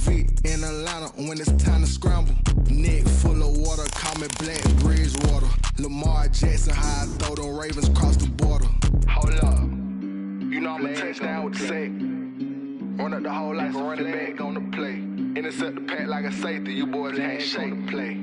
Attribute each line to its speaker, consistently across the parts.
Speaker 1: fit in Atlanta when it's time to scramble. Neck full of water, call me Black Bridgewater. Lamar Jackson, how I throw them Ravens cross the border. Hold up, you know I'm a touchdown with the sack. Run up the whole like a running back on the play. Intercept the pack like a safety, you boys handshake on the play.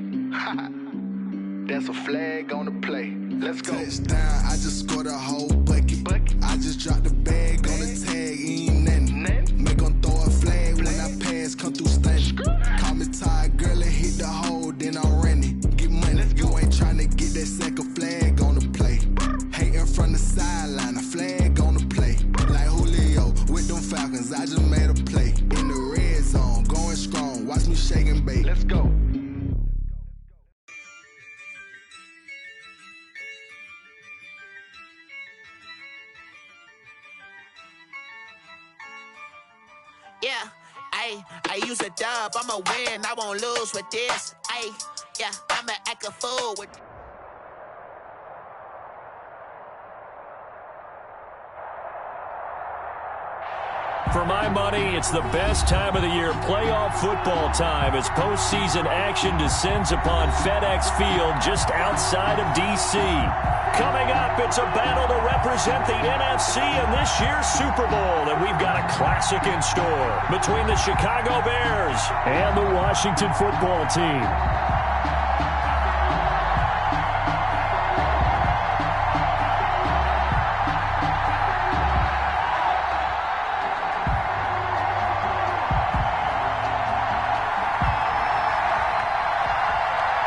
Speaker 1: That's a flag on the play. Let's go. Touchdown, I just scored a whole bucket. I just dropped the bag on the tag, ain't nothing. Make 'em throw a flag when I pass, come through stunning. Call me tired, girl, and hit the hole, then I'm running. Get money, you ain't tryna get that second flag on the play. Hating from the sideline, a flag on the play. Like Julio with them Falcons, I just made a play. In the red zone, going strong, watch me shake and bake. Let's go.
Speaker 2: Yeah, I use a dub, I'ma win, I won't lose with this. Yeah, I'ma act a fool with.
Speaker 3: For my money, it's the best time of the year, playoff football time, as postseason action descends upon FedEx Field just outside of D.C. Coming up, it's a battle to represent the NFC in this year's Super Bowl, and we've got a classic in store between the Chicago Bears and the Washington football team.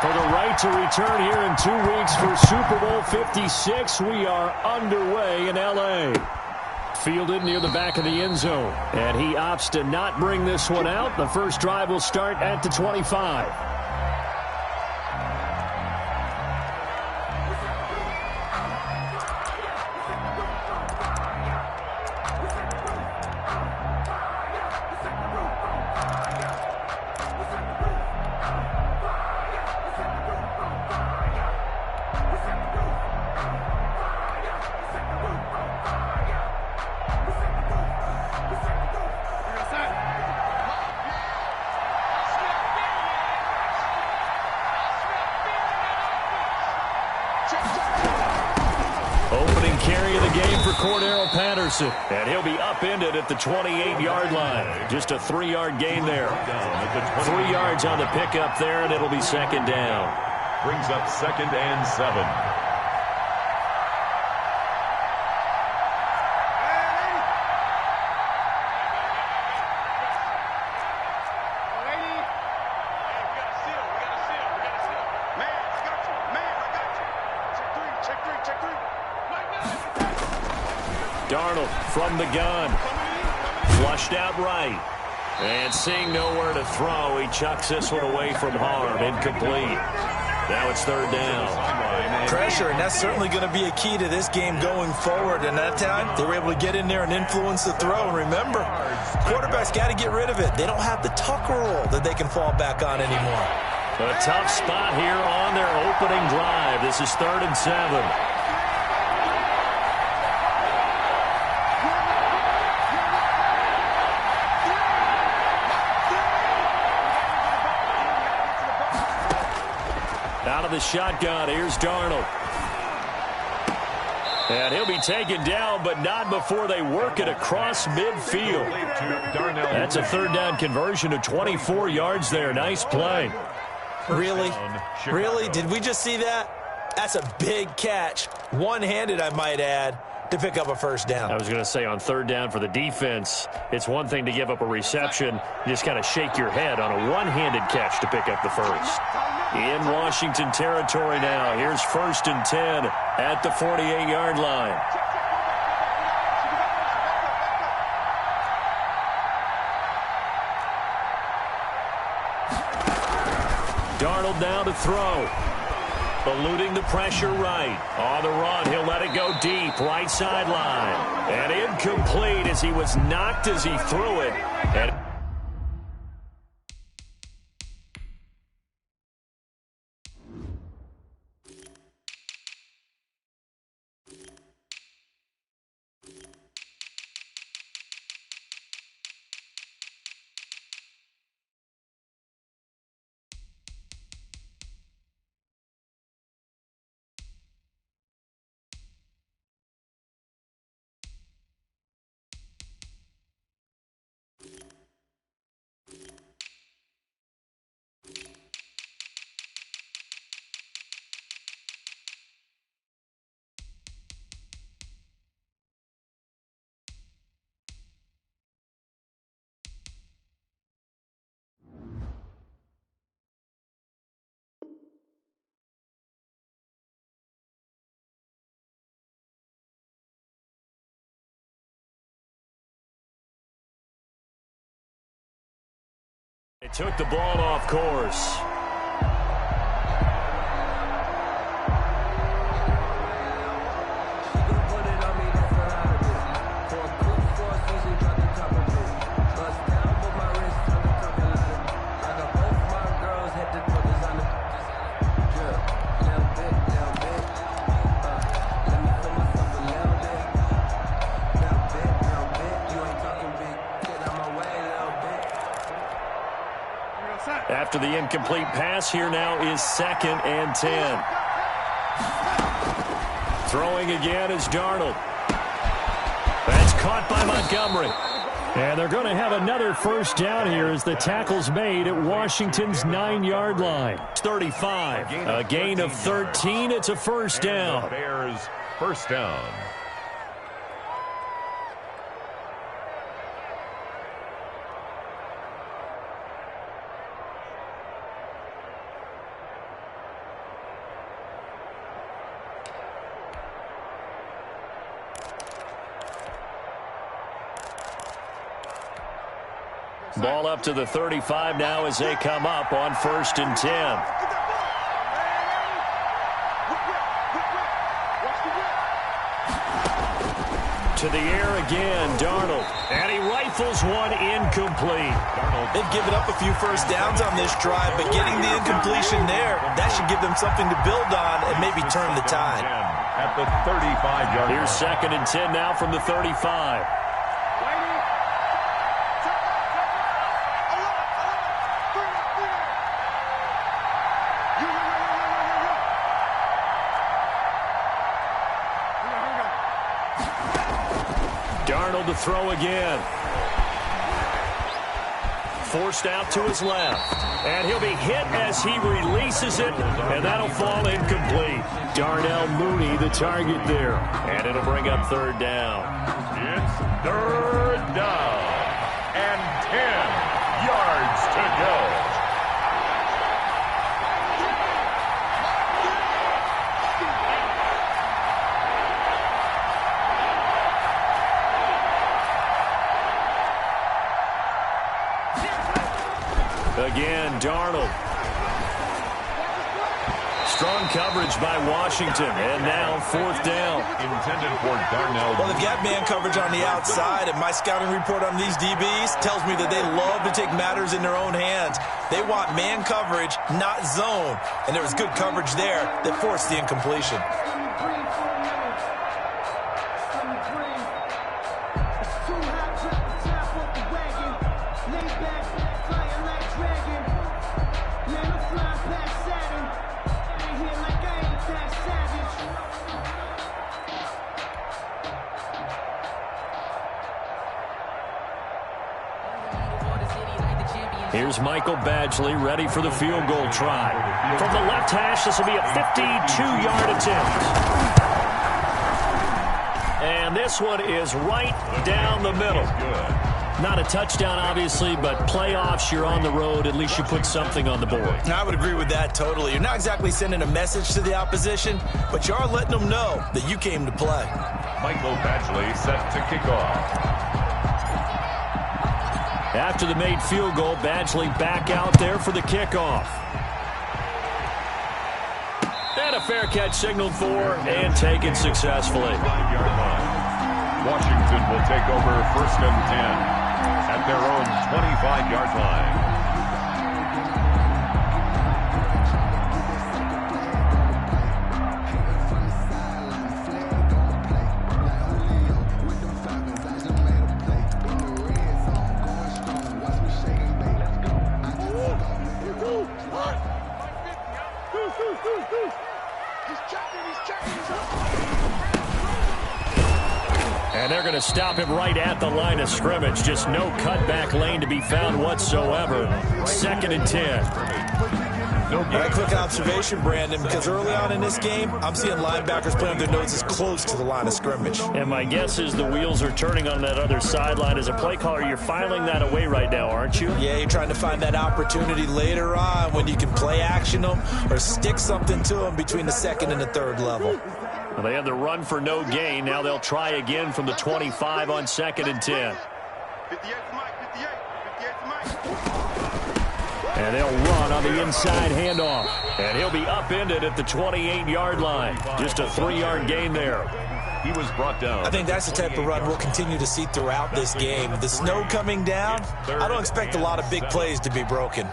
Speaker 3: For the right to return here in 2 weeks for Super Bowl 56, we are underway in L.A. Fielded near the back of the end zone, and he opts to not bring this one out. The first drive will start at the 25. Opening carry of the game for Cordero Patterson. And he'll be upended at the 28-yard line. Just a 3-yard gain there. 3 yards on the pickup there, and it'll be second down.
Speaker 4: Brings up 2nd and 7.
Speaker 3: Darnold from the gun. Flushed out right. And seeing nowhere to throw, he chucks this one away from harm. Incomplete. Now it's third down.
Speaker 5: Pressure, and that's certainly going to be a key to this game going forward. And that time, they were able to get in there and influence the throw. And remember, quarterbacks got to get rid of it. They don't have the Tucker roll that they can fall back on anymore.
Speaker 3: A tough spot here on their opening drive. This is 3rd and 7. Out of the shotgun, here's Darnold. And he'll be taken down, but not before they work it across midfield. That's a 3rd down conversion of 24 yards there. Nice play.
Speaker 5: Really? Really? Did we just see that? That's a big catch. One-handed, I might add, to pick up a first down.
Speaker 3: I was going to say on 3rd down for the defense, it's one thing to give up a reception. You just kind of shake your head on a one-handed catch to pick up the first. In Washington territory now. Here's 1st and 10 at the 48-yard line. Darnold now to throw. Eluding the pressure right. On the run, he'll let it go deep, right sideline. And incomplete as he was knocked as he threw it. And It took the ball off course. After the incomplete pass, here now is 2nd and 10. Throwing again is Darnold. That's caught by Montgomery. And they're going to have another first down here as the tackle's made at Washington's 9-yard line. It's 35. A gain of 13. It's a first down.
Speaker 4: Bears first down.
Speaker 3: Ball up to the 35 now as they come up on 1st and 10. To the air again, Darnold. And he rifles one incomplete.
Speaker 5: They've given up a few first downs on this drive, but getting the incompletion there, that should give them something to build on and maybe turn the tide.
Speaker 4: At the 35-yard line.
Speaker 3: Here's 2nd and 10 now from the 35. Darnold to throw again. Forced out to his left. And he'll be hit as he releases it, and that'll fall incomplete. Darnell Mooney, the target there. And it'll bring up 3rd down.
Speaker 4: It's 3rd down. And 10 yards to go.
Speaker 3: Again, Darnold. Strong coverage by Washington, and now 4th down.
Speaker 4: Intended for Darnell.
Speaker 5: Well, they've got man coverage on the outside, and my scouting report on these DBs tells me that they love to take matters in their own hands. They want man coverage, not zone, and there was good coverage there that forced the incompletion.
Speaker 3: Here's Michael Badgley ready for the field goal try. From the left hash, this will be a 52-yard attempt. And this one is right down the middle. Not a touchdown, obviously, but playoffs, you're on the road. At least you put something on the board.
Speaker 5: I would agree with that totally. You're not exactly sending a message to the opposition, but you are letting them know that you came to play.
Speaker 4: Michael Badgley set to kick off.
Speaker 3: After the made field goal, Badgley back out there for the kickoff. And a fair catch signaled for and taken successfully.
Speaker 4: 5-yard line. Washington will take over 1st and 10 at their own 25-yard line.
Speaker 3: And they're going to stop him right at the line of scrimmage. Just no cutback lane to be found whatsoever. 2nd and 10.
Speaker 5: A quick observation, Brandon, because early on in this game, I'm seeing linebackers playing their noses close to the line of scrimmage.
Speaker 3: And my guess is the wheels are turning on that other sideline. As a play caller, you're filing that away right now, aren't you?
Speaker 5: Yeah, you're trying to find that opportunity later on when you can play action them or stick something to them between the 2nd and the 3rd level.
Speaker 3: Well, they had the run for no gain. Now they'll try again from the 25 on 2nd and 10.
Speaker 6: 58 to Mike, 58 to Mike.
Speaker 3: And they'll run on the inside handoff. And he'll be upended at the 28-yard line. Just a 3-yard gain there.
Speaker 4: He was brought down.
Speaker 5: I think that's the type of run we'll continue to see throughout this game. With the snow coming down, I don't expect a lot of big plays to be broken.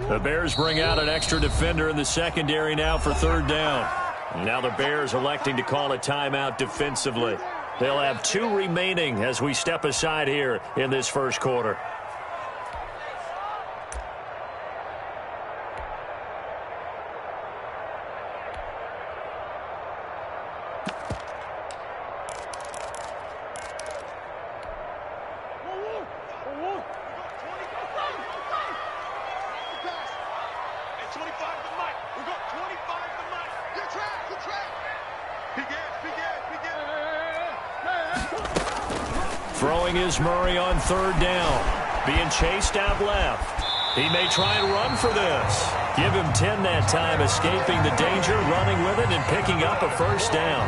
Speaker 3: The Bears bring out an extra defender in the secondary now for 3rd down. Now the Bears electing to call a timeout defensively. They'll have 2 remaining as we step aside here in this first quarter. Throwing is Murray on 3rd down. Being chased out left. He may try and run for this. Give him 10 that time, escaping the danger, running with it, and picking up a 1st down.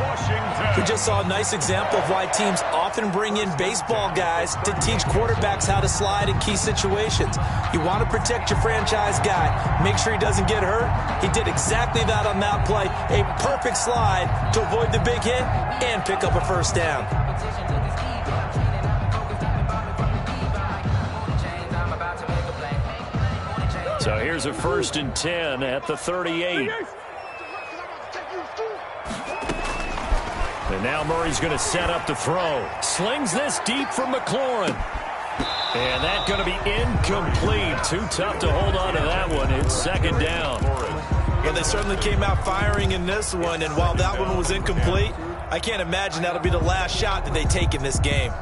Speaker 5: We just saw a nice example of why teams often bring in baseball guys to teach quarterbacks how to slide in key situations. You want to protect your franchise guy. Make sure he doesn't get hurt. He did exactly that on that play. A perfect slide to avoid the big hit and pick up a 1st down.
Speaker 3: So here's a 1st and 10 at the 38. And now Murray's going to set up the throw. Slings this deep for McLaurin. And that's going to be incomplete. Too tough to hold on to that one. It's 2nd down.
Speaker 5: Well, they certainly came out firing in this one, and while that one was incomplete, I can't imagine that'll be the last shot that they take in this game.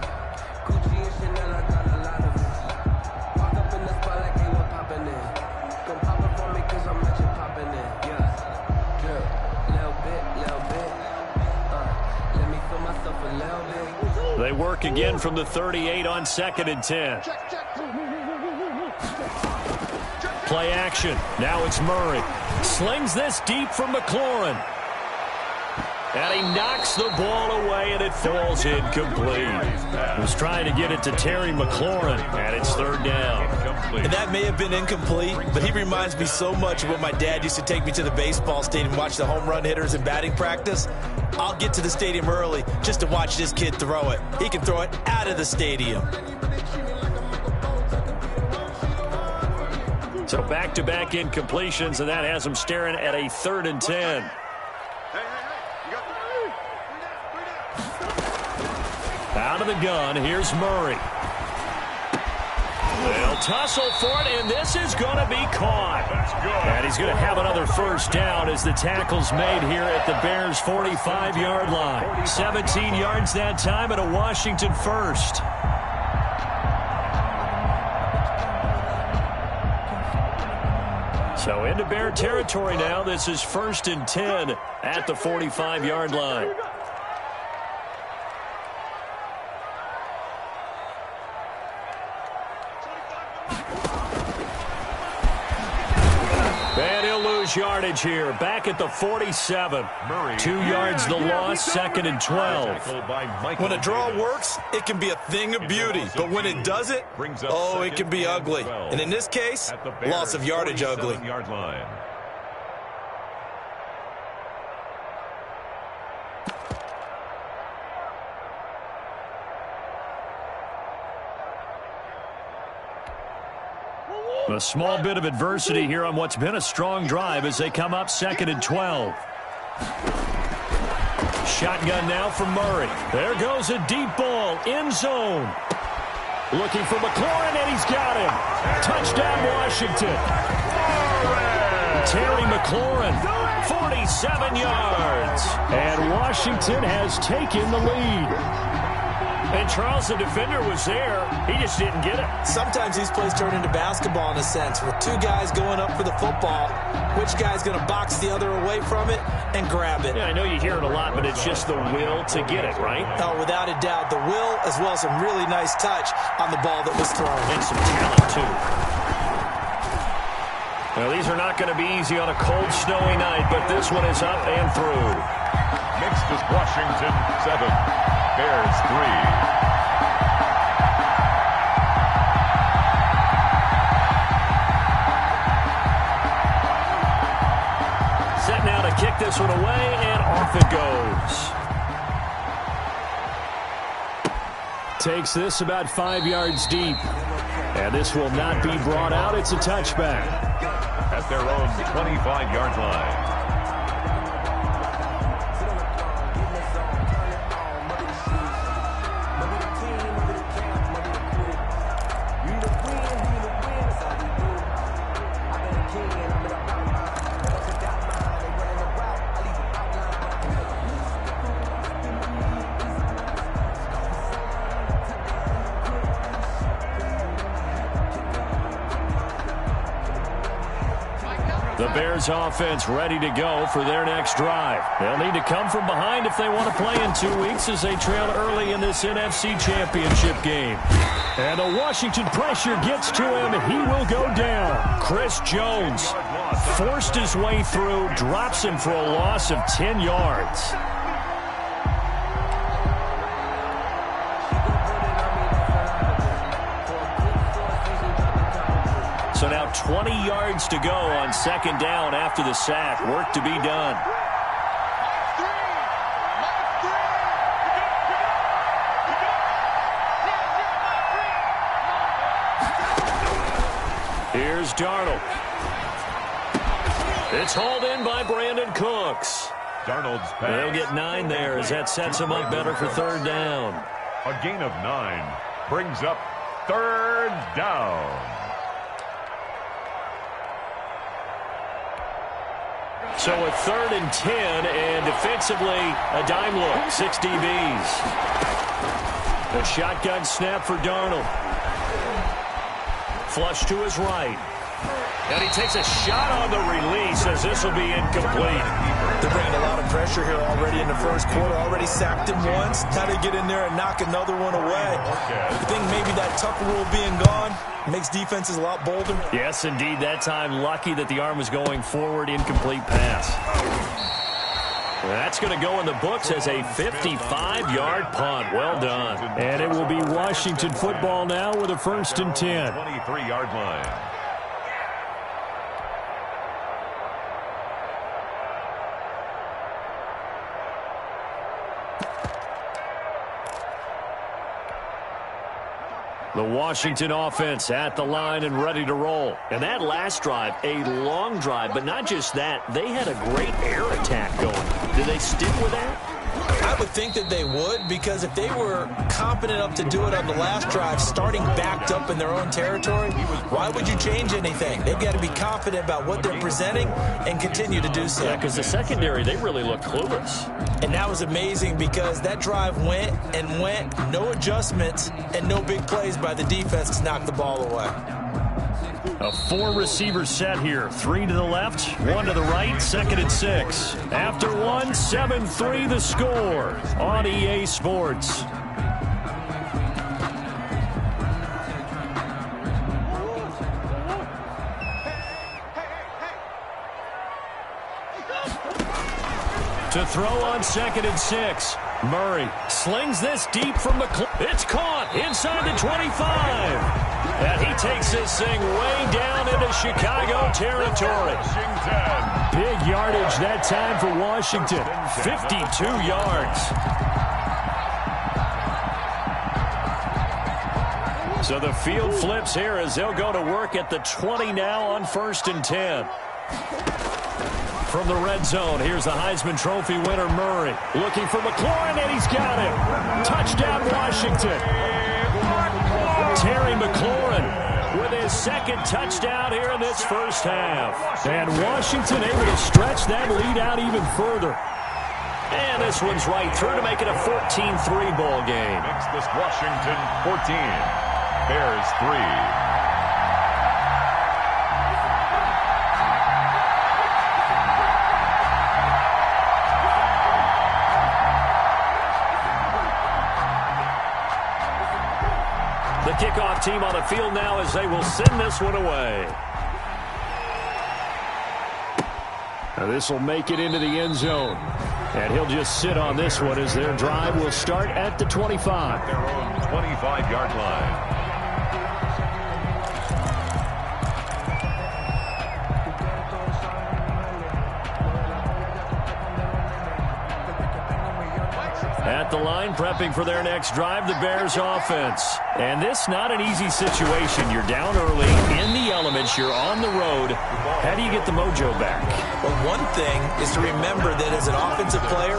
Speaker 3: They work again from the 38 on 2nd and 10. Play action. Now it's Murray. Slings this deep for McLaurin. And he knocks the ball away, and it falls incomplete. He was trying to get it to Terry McLaurin, and it's 3rd down.
Speaker 5: And that may have been incomplete, but he reminds me so much of when my dad used to take me to the baseball stadium and watch the home run hitters in batting practice. I'll get to the stadium early just to watch this kid throw it. He can throw it out of the stadium.
Speaker 3: So back-to-back incompletions, and that has him staring at a 3rd and 10. Out of the gun, here's Murray. They'll tussle for it, and this is going to be caught. And he's going to have another 1st down as the tackle's made here at the Bears' 45-yard line. 17 yards that time and a Washington 1st. So into Bear territory now. This is 1st and 10 at the 45-yard line. And he'll lose yardage here. Back at the 47. 2 yards the loss, 2nd and 12.
Speaker 5: When a draw works, it can be a thing of beauty. But when it doesn't, oh, it can be ugly. And in this case, loss of yardage ugly.
Speaker 3: A small bit of adversity here on what's been a strong drive as they come up 2nd and 12. Shotgun now from Murray. There goes a deep ball, end zone. Looking for McLaurin, and he's got him. Touchdown, Washington. Terry McLaurin, 47 yards. And Washington has taken the lead. And Charles, the defender, was there. He just didn't get it.
Speaker 5: Sometimes these plays turn into basketball in a sense. With two guys going up for the football, which guy's going to box the other away from it and grab it?
Speaker 3: Yeah, I know you hear it a lot, but it's just the will to get it, right?
Speaker 5: Oh, without a doubt. The will as well as some really nice touch on the ball that was thrown.
Speaker 3: And some talent, too. Well, these are not going to be easy on a cold, snowy night, but this one is up and through.
Speaker 4: Next is Washington 7, Bears 3.
Speaker 3: Kick this one away, and off it goes. Takes this about 5 yards deep. And this will not be brought out. It's a touchback.
Speaker 4: At their own 25-yard line.
Speaker 3: The Bears offense ready to go for their next drive. They'll need to come from behind if they want to play in 2 weeks as they trail early in this NFC Championship game. And the Washington pressure gets to him, and he will go down. Chris Jones forced his way through, drops him for a loss of 10 yards. So now 20 yards to go on second down after the sack. Work to be done. Here's Darnold. It's hauled in by Brandon Cooks.
Speaker 4: Darnold's pass.
Speaker 3: They'll get 9 there as that sets him up better for third down.
Speaker 4: A gain of 9 brings up third down.
Speaker 3: So a 3rd and 10, and defensively, a dime look, 6 DBs. A shotgun snap for Darnold. Flush to his right. And he takes a shot on the release as this will be incomplete.
Speaker 5: They're bringing a lot of pressure here already in the first quarter. Already sacked him once. Now they get in there and knock another one away. You think maybe that tucker rule being gone makes defenses a lot bolder?
Speaker 3: Yes, indeed. That time, lucky that the arm was going forward. Incomplete pass. That's going to go in the books as a 55-yard punt. Well done. And it will be Washington football now with a 1st and 10.
Speaker 4: 23-yard line.
Speaker 3: The Washington offense at the line and ready to roll. And that last drive, a long drive, but not just that. They had a great air attack going. Did they stick with that?
Speaker 5: I would think that they would, because if they were competent enough to do it on the last drive, starting backed up in their own territory, why would you change anything? They've got to be confident about what they're presenting and continue to do so.
Speaker 3: Yeah, because the secondary, they really look clueless.
Speaker 5: And that was amazing because that drive went and went, no adjustments and no big plays by the defense to knock the ball away.
Speaker 3: A 4-receiver set here. 3 to the left, 1 to the right, 2nd and 6. After 1, 7-3 the score on EA Sports. To throw on 2nd and 6. Murray slings this deep from it's caught inside the 25. And he takes this thing way down into Chicago territory. Big yardage that time for Washington. 52 yards. So the field flips here as they'll go to work at the 20 now on 1st and 10. From the red zone, here's the Heisman Trophy winner, Murray. Looking for McLaurin, and he's got him. Touchdown, Washington. Terry McLaurin with his 2nd touchdown here in this first half. And Washington able to stretch that lead out even further. And this one's right through to make it a 14-3 ball game.
Speaker 4: Makes this Washington 14, Bears 3.
Speaker 3: The kickoff team on the field now as they will send this one away. Now this will make it into the end zone. And he'll just sit on this one as their drive will start at the 25.
Speaker 4: Their own 25-yard line.
Speaker 3: At the line, prepping for their next drive, the Bears offense. And this not an easy situation. You're down early, in the elements, you're on the road. How do you get the mojo back?
Speaker 5: Well, one thing is to remember that as an offensive player,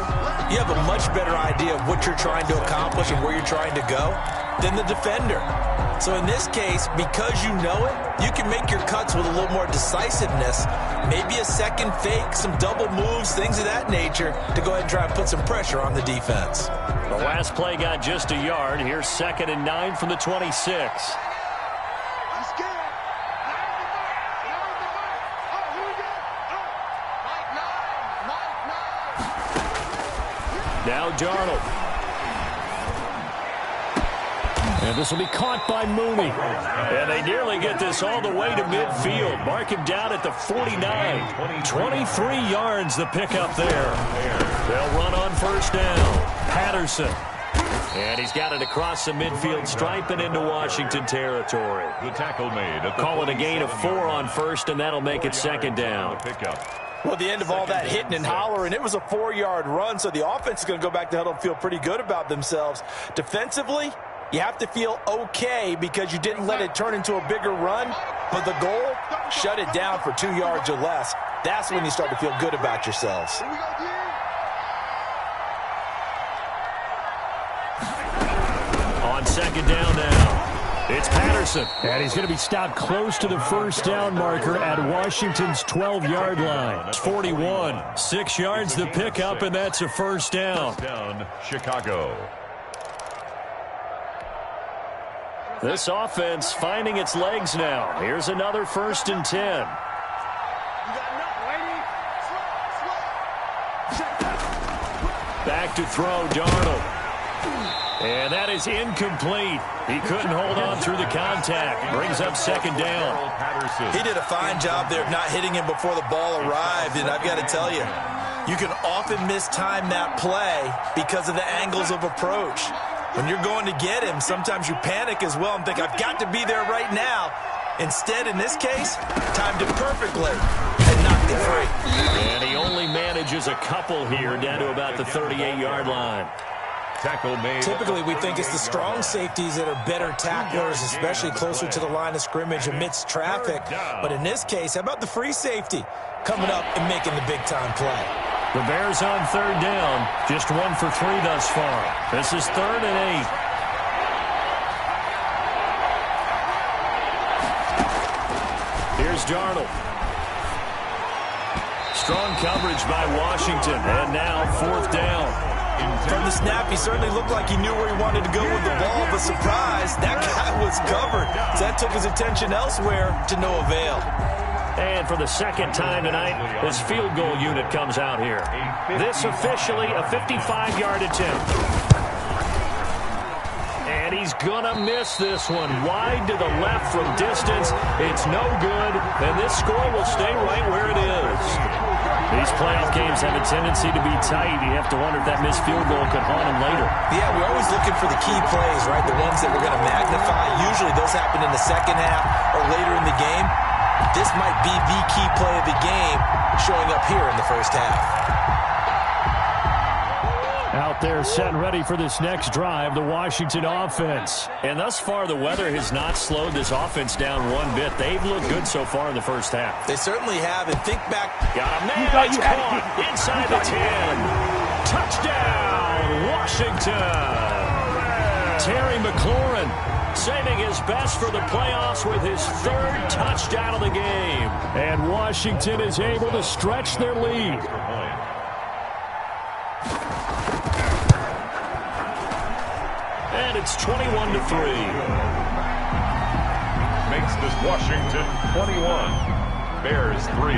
Speaker 5: you have a much better idea of what you're trying to accomplish and where you're trying to go than the defender. So in this case, because you know it, you can make your cuts with a little more decisiveness, maybe a second fake, some double moves, things of that nature, to go ahead and try and put some pressure on the defense.
Speaker 3: The last play got just a yard. Here's 2nd and 9 from the 26. Now Darnold. And this will be caught by Mooney. And they nearly get this all the way to midfield. Mark him down at the 49. 23 yards the pickup there. They'll run on first down. Patterson. And he's got it across the midfield stripe and into Washington territory.
Speaker 4: The tackle made.
Speaker 3: Call it a gain of 4 on first, and that'll make it 2nd down.
Speaker 5: Well, the end of all that hitting and hollering, it was a 4-yard run, so the offense is going to go back to huddle and feel pretty good about themselves. Defensively, you have to feel okay because you didn't let it turn into a bigger run, but the goal, shut it down for 2 yards or less. That's when you start to feel good about yourselves.
Speaker 3: On 2nd down now. It's Patterson. And he's going to be stopped close to the first down marker at Washington's 12-yard line. 41. 6 yards the pickup, and that's a first down.
Speaker 4: Down, Chicago.
Speaker 3: This offense finding its legs now. Here's another 1st and 10. Back to throw, Darnold. And that is incomplete. He couldn't hold on through the contact. Brings up 2nd down.
Speaker 5: He did a fine job there of not hitting him before the ball arrived, and I've got to tell you, you can often mistime that play because of the angles of approach. When you're going to get him, sometimes you panic as well and think, I've got to be there right now. Instead, in this case, timed it perfectly and knocked it free.
Speaker 3: And he only manages a couple here down to about the 38-yard line.
Speaker 4: Tackle made.
Speaker 5: Typically, we think it's the strong safeties that are better tacklers, especially closer to the line of scrimmage amidst traffic. But in this case, how about the free safety coming up and making the big-time play?
Speaker 3: The Bears on 3rd down, just 1 for 3 thus far. This is 3rd and 8. Here's Darnold. Strong coverage by Washington, and now 4th down.
Speaker 5: From the snap, he certainly looked like he knew where he wanted to go with the ball, but surprise, that guy was covered. So that took his attention elsewhere to no avail.
Speaker 3: And for the 2nd time tonight, this field goal unit comes out here. This officially a 55-yard attempt. And he's going to miss this one. Wide to the left from distance. It's no good, and this score will stay right where it is. These playoff games have a tendency to be tight. You have to wonder if that missed field goal could haunt him later.
Speaker 5: Yeah, we're always looking for the key plays, right? The ones that we're going to magnify. Usually those happen in the second half or later in the game. This might be the key play of the game showing up here in the first half.
Speaker 3: Out there set and ready for this next drive, the Washington offense. And thus far, the weather has not slowed this offense down one bit. They've looked good so far in the first half.
Speaker 5: They certainly have. And think back.
Speaker 3: Got a man. It's caught inside the 10. Touchdown, Washington. Terry McLaurin saving his best for the playoffs with his 3rd touchdown of the game. And Washington is able to stretch their lead. And it's 21-3.
Speaker 4: Makes this Washington 21. Bears 3.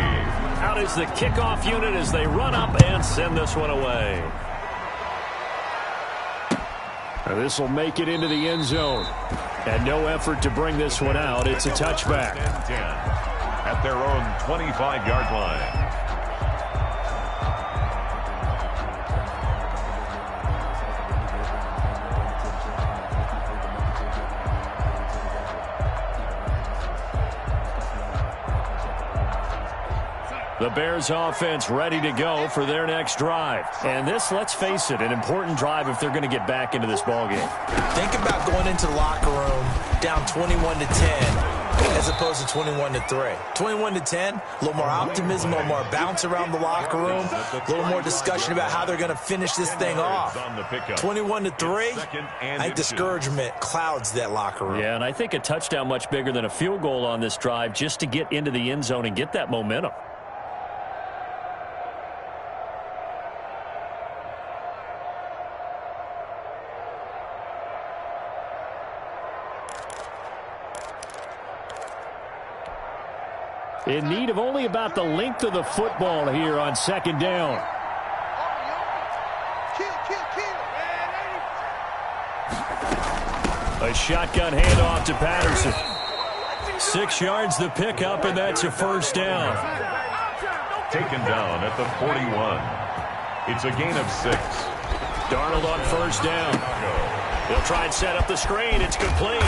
Speaker 3: Out is the kickoff unit as they run up and send this one away. This will make it into the end zone. And no effort to bring this one out. It's a touchback.
Speaker 4: 10 at their own 25-yard line.
Speaker 3: The Bears offense ready to go for their next drive. And this, let's face it, an important drive if they're going to get back into this ballgame.
Speaker 5: Think about going into the locker room down 21-10 as opposed to 21-3. 21-10, a little more optimism, a little more bounce around the locker room, a little more discussion about how they're going to finish this thing off. 21-3, I think discouragement clouds that locker room.
Speaker 3: Yeah, and I think a touchdown much bigger than a field goal on this drive just to get into the end zone and get that momentum. In need of only about the length of the football here on second down. A shotgun handoff to Patterson. 6 yards the pickup, and that's a first down.
Speaker 4: Taken down at the 41. It's a gain of 6.
Speaker 3: Darnold on first down. He'll try and set up the screen. It's complete.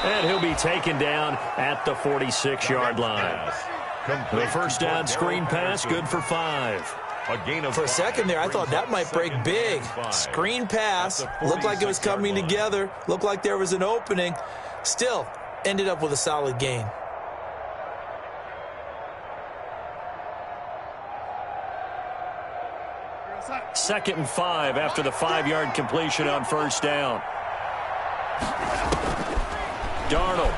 Speaker 3: And he'll be taken down at the 46-yard line. The first down screen pass, good for 5.
Speaker 5: For a second there, I thought that might break big. Screen pass, looked like it was coming together, looked like there was an opening. Still, ended up with a solid gain.
Speaker 3: Second and 5 after the 5-yard completion on first down. Darnold.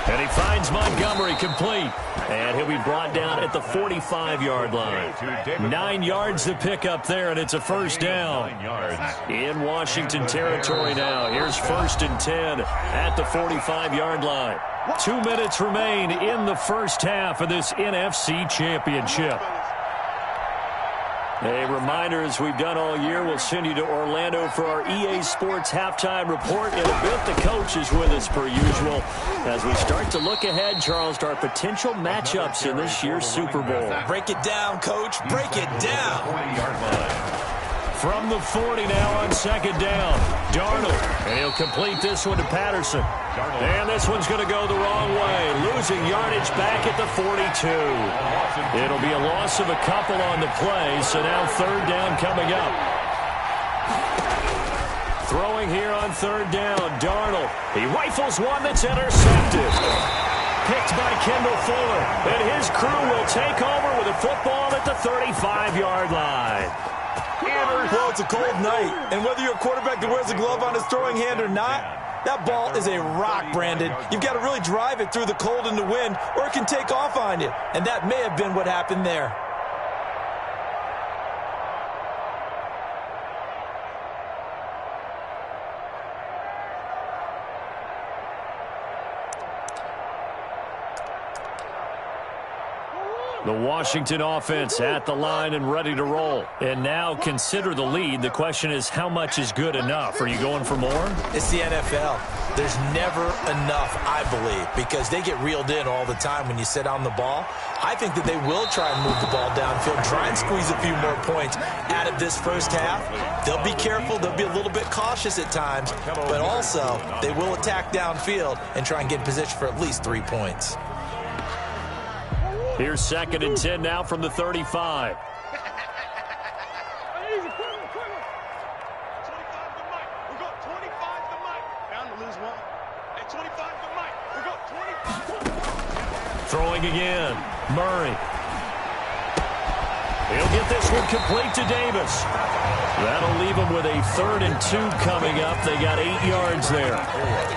Speaker 3: And he finds Montgomery complete. And he'll be brought down at the 45-yard line. 9 yards to pick up there, and it's a first down. In Washington territory now. Here's first and 10 at the 45-yard line. 2 minutes remain in the first half of this NFC Championship. A reminder, as we've done all year, we'll send you to Orlando for our EA Sports halftime report. In a bit, the coach is with us per usual as we start to look ahead, Charles, to our potential matchups in this year's Super Bowl.
Speaker 5: Break it down, Coach. Break it down.
Speaker 4: 40-yard line.
Speaker 3: From the 40 now on second down. Darnold. And he'll complete this one to Patterson. And this one's going to go the wrong way. Losing yardage back at the 42. It'll be a loss of a couple on the play, so now third down coming up. Throwing here on third down, Darnold. He rifles one that's intercepted. Picked by Kendall Fuller. And his crew will take over with a football at the 35-yard line.
Speaker 5: Well, it's a cold night, and whether you're a quarterback that wears a glove on his throwing hand or not, that ball is a rock, Brandon. You've got to really drive it through the cold and the wind, or it can take off on you, and that may have been what happened there.
Speaker 3: The Washington offense at the line and ready to roll. And now consider the lead. The question is, how much is good enough? Are you going for more?
Speaker 5: It's the NFL. There's never enough, I believe, because they get reeled in all the time when you sit on the ball. I think that they will try and move the ball downfield, try and squeeze a few more points out of this first half. They'll be careful. They'll be a little bit cautious at times, but also they will attack downfield and try and get in position for at least 3 points.
Speaker 3: Here's second and 10 now from the 35. Throwing again. Murray. He'll get this one complete to Davis. That'll leave them with a 3rd and 2 coming up. They got 8 yards there.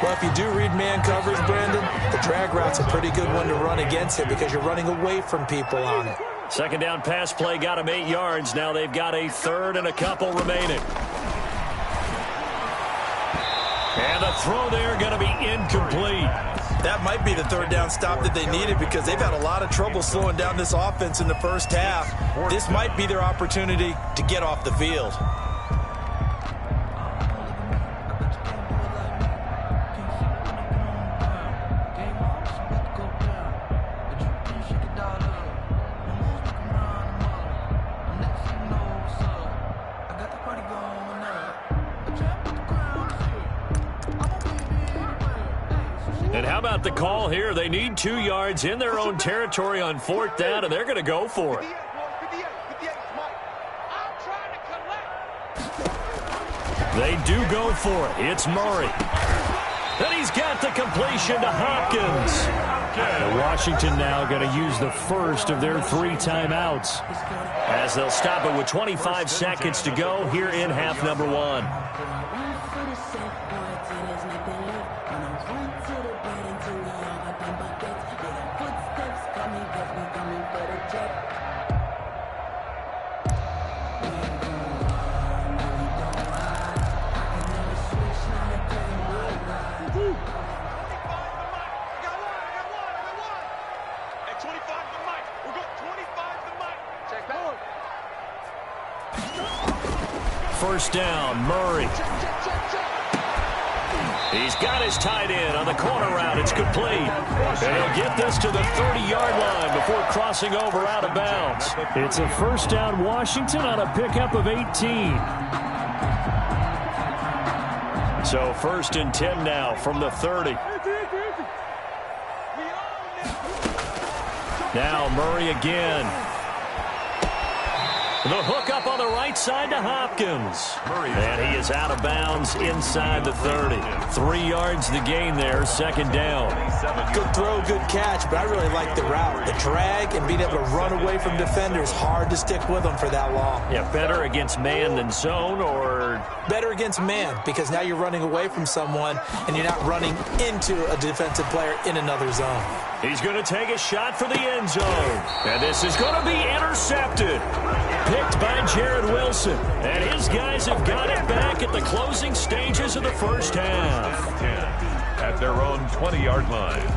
Speaker 5: Well, if you do read man coverage, Brandon, the drag route's a pretty good one to run against it because you're running away from people on it.
Speaker 3: Second down pass play got them 8 yards. Now they've got a 3rd and a couple remaining. And the throw there going to be incomplete.
Speaker 5: That might be the third down stop that they needed because they've had a lot of trouble slowing down this offense in the first half. This might be their opportunity to get off the field.
Speaker 3: And how about the call here? They need 2 yards in their own territory on 4th down, and they're going to go for it. They do go for it. It's Murray. And he's got the completion to Hopkins. And Washington now going to use the first of their 3 timeouts, as they'll stop it with 25 seconds to go here in half number 1. First down, Murray. He's got his tight end on the corner route. It's complete. And he'll get this to the 30-yard line before crossing over out of bounds. It's a first down, Washington, on a pickup of 18. So 1st and 10 now from the 30. Now Murray again. The hook up on the right side to Hopkins. And he is out of bounds inside the 30. 3 yards the gain there, 2nd down.
Speaker 5: Good throw, good catch, but I really like the route. The drag and being able to run away from defenders, hard to stick with them for that long.
Speaker 3: Yeah, better against man than zone, or?
Speaker 5: Better against man, because now you're running away from someone and you're not running into a defensive player in another zone.
Speaker 3: He's going to take a shot for the end zone. And this is going to be intercepted. Picked by Jared Wilson. And his guys have got it back at the closing stages of the first half.
Speaker 4: At their own 20-yard line.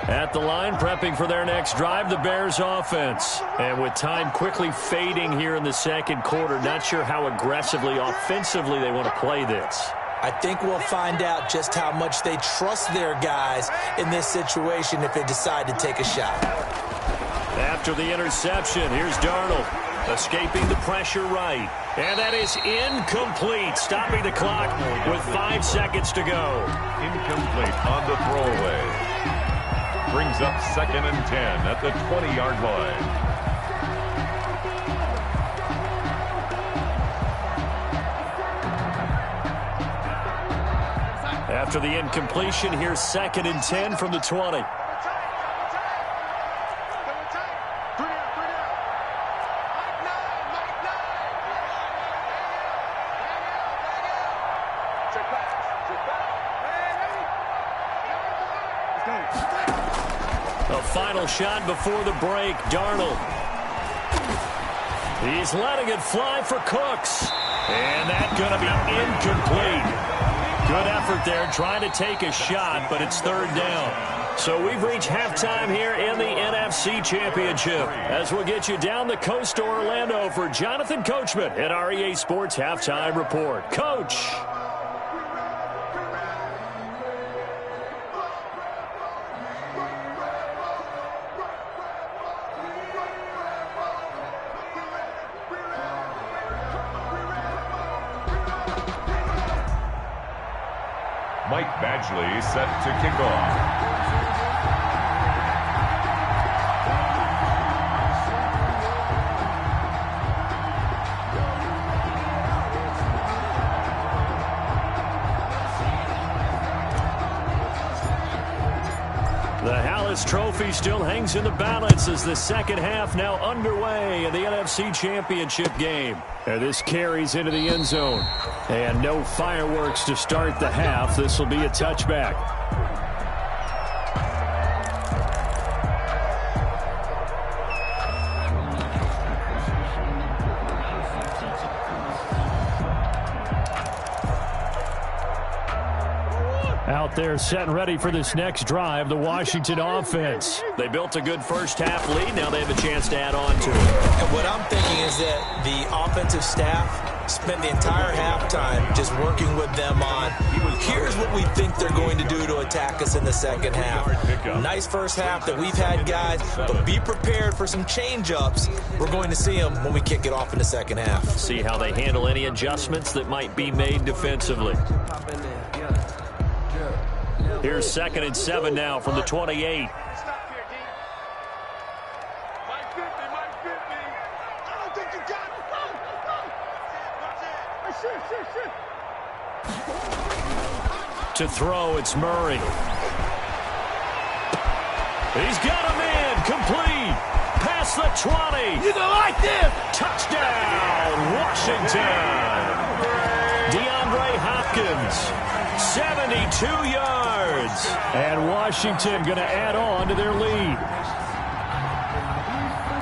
Speaker 3: At the line, prepping for their next drive, the Bears offense. And with time quickly fading here in the second quarter, not sure how aggressively, offensively they want to play this.
Speaker 5: I think we'll find out just how much they trust their guys in this situation if they decide to take a shot.
Speaker 3: After the interception, here's Darnold, escaping the pressure right. And that is incomplete, stopping the clock with 5 seconds to go.
Speaker 4: Incomplete on the throwaway. Brings up 2nd and 10 at the 20-yard line.
Speaker 3: After the incompletion, here's 2nd and 10 from the 20. A final shot before the break, Darnold. He's letting it fly for Cooks. And that's going to be incomplete. Good effort there trying to take a shot, but it's 3rd down. So we've reached halftime here in the NFC Championship. As we'll get you down the coast to Orlando for Jonathan Coachman at our EA Sports Halftime Report. Coach.
Speaker 4: Mike Badgley set to kick off.
Speaker 3: this trophy still hangs in the balance as the second half now underway in the NFC Championship game. And this carries into the end zone. And no fireworks to start the half. This will be a touchback. Out there set and ready for this next drive, the Washington offense. They built a good first half lead. Now they have a chance to add on to it.
Speaker 5: And what I'm thinking is that the offensive staff spent the entire halftime just working with them on, here's what we think they're going to do to attack us in the second half. Nice first half that we've had, guys, but be prepared for some change-ups. We're going to see them when we kick it off in the second half.
Speaker 3: See how they handle any adjustments that might be made defensively. Here's 2nd and 7 now from the 28. To throw, it's Murray. He's got him in, complete. Past the 20.
Speaker 6: You gonna like this?
Speaker 3: Touchdown, Washington. DeAndre Hopkins, 72 yards. And Washington going to add on to their lead.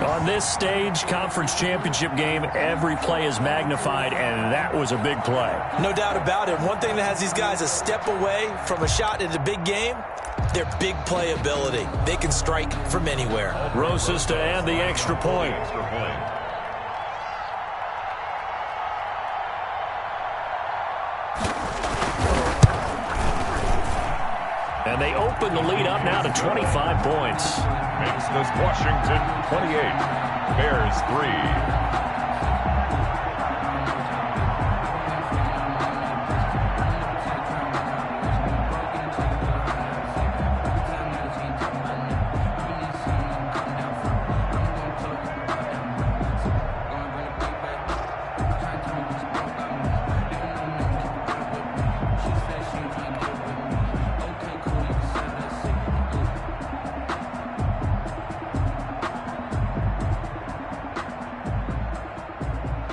Speaker 3: On this stage, conference championship game, every play is magnified, and that was a big play.
Speaker 5: No doubt about it. One thing that has these guys a step away from a shot in the big game, their big play ability. They can strike from anywhere.
Speaker 3: Rosas to add the extra point. And they open the lead up now to 25 points.
Speaker 4: Makes this Washington 28, Bears 3.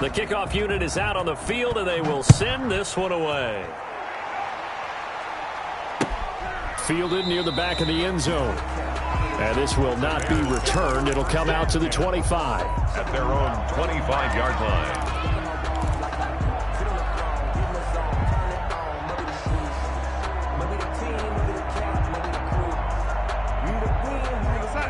Speaker 3: The kickoff unit is out on the field, and they will send this one away. Fielded near the back of the end zone. And this will not be returned. It'll come out to the 25.
Speaker 4: At their own 25-yard line.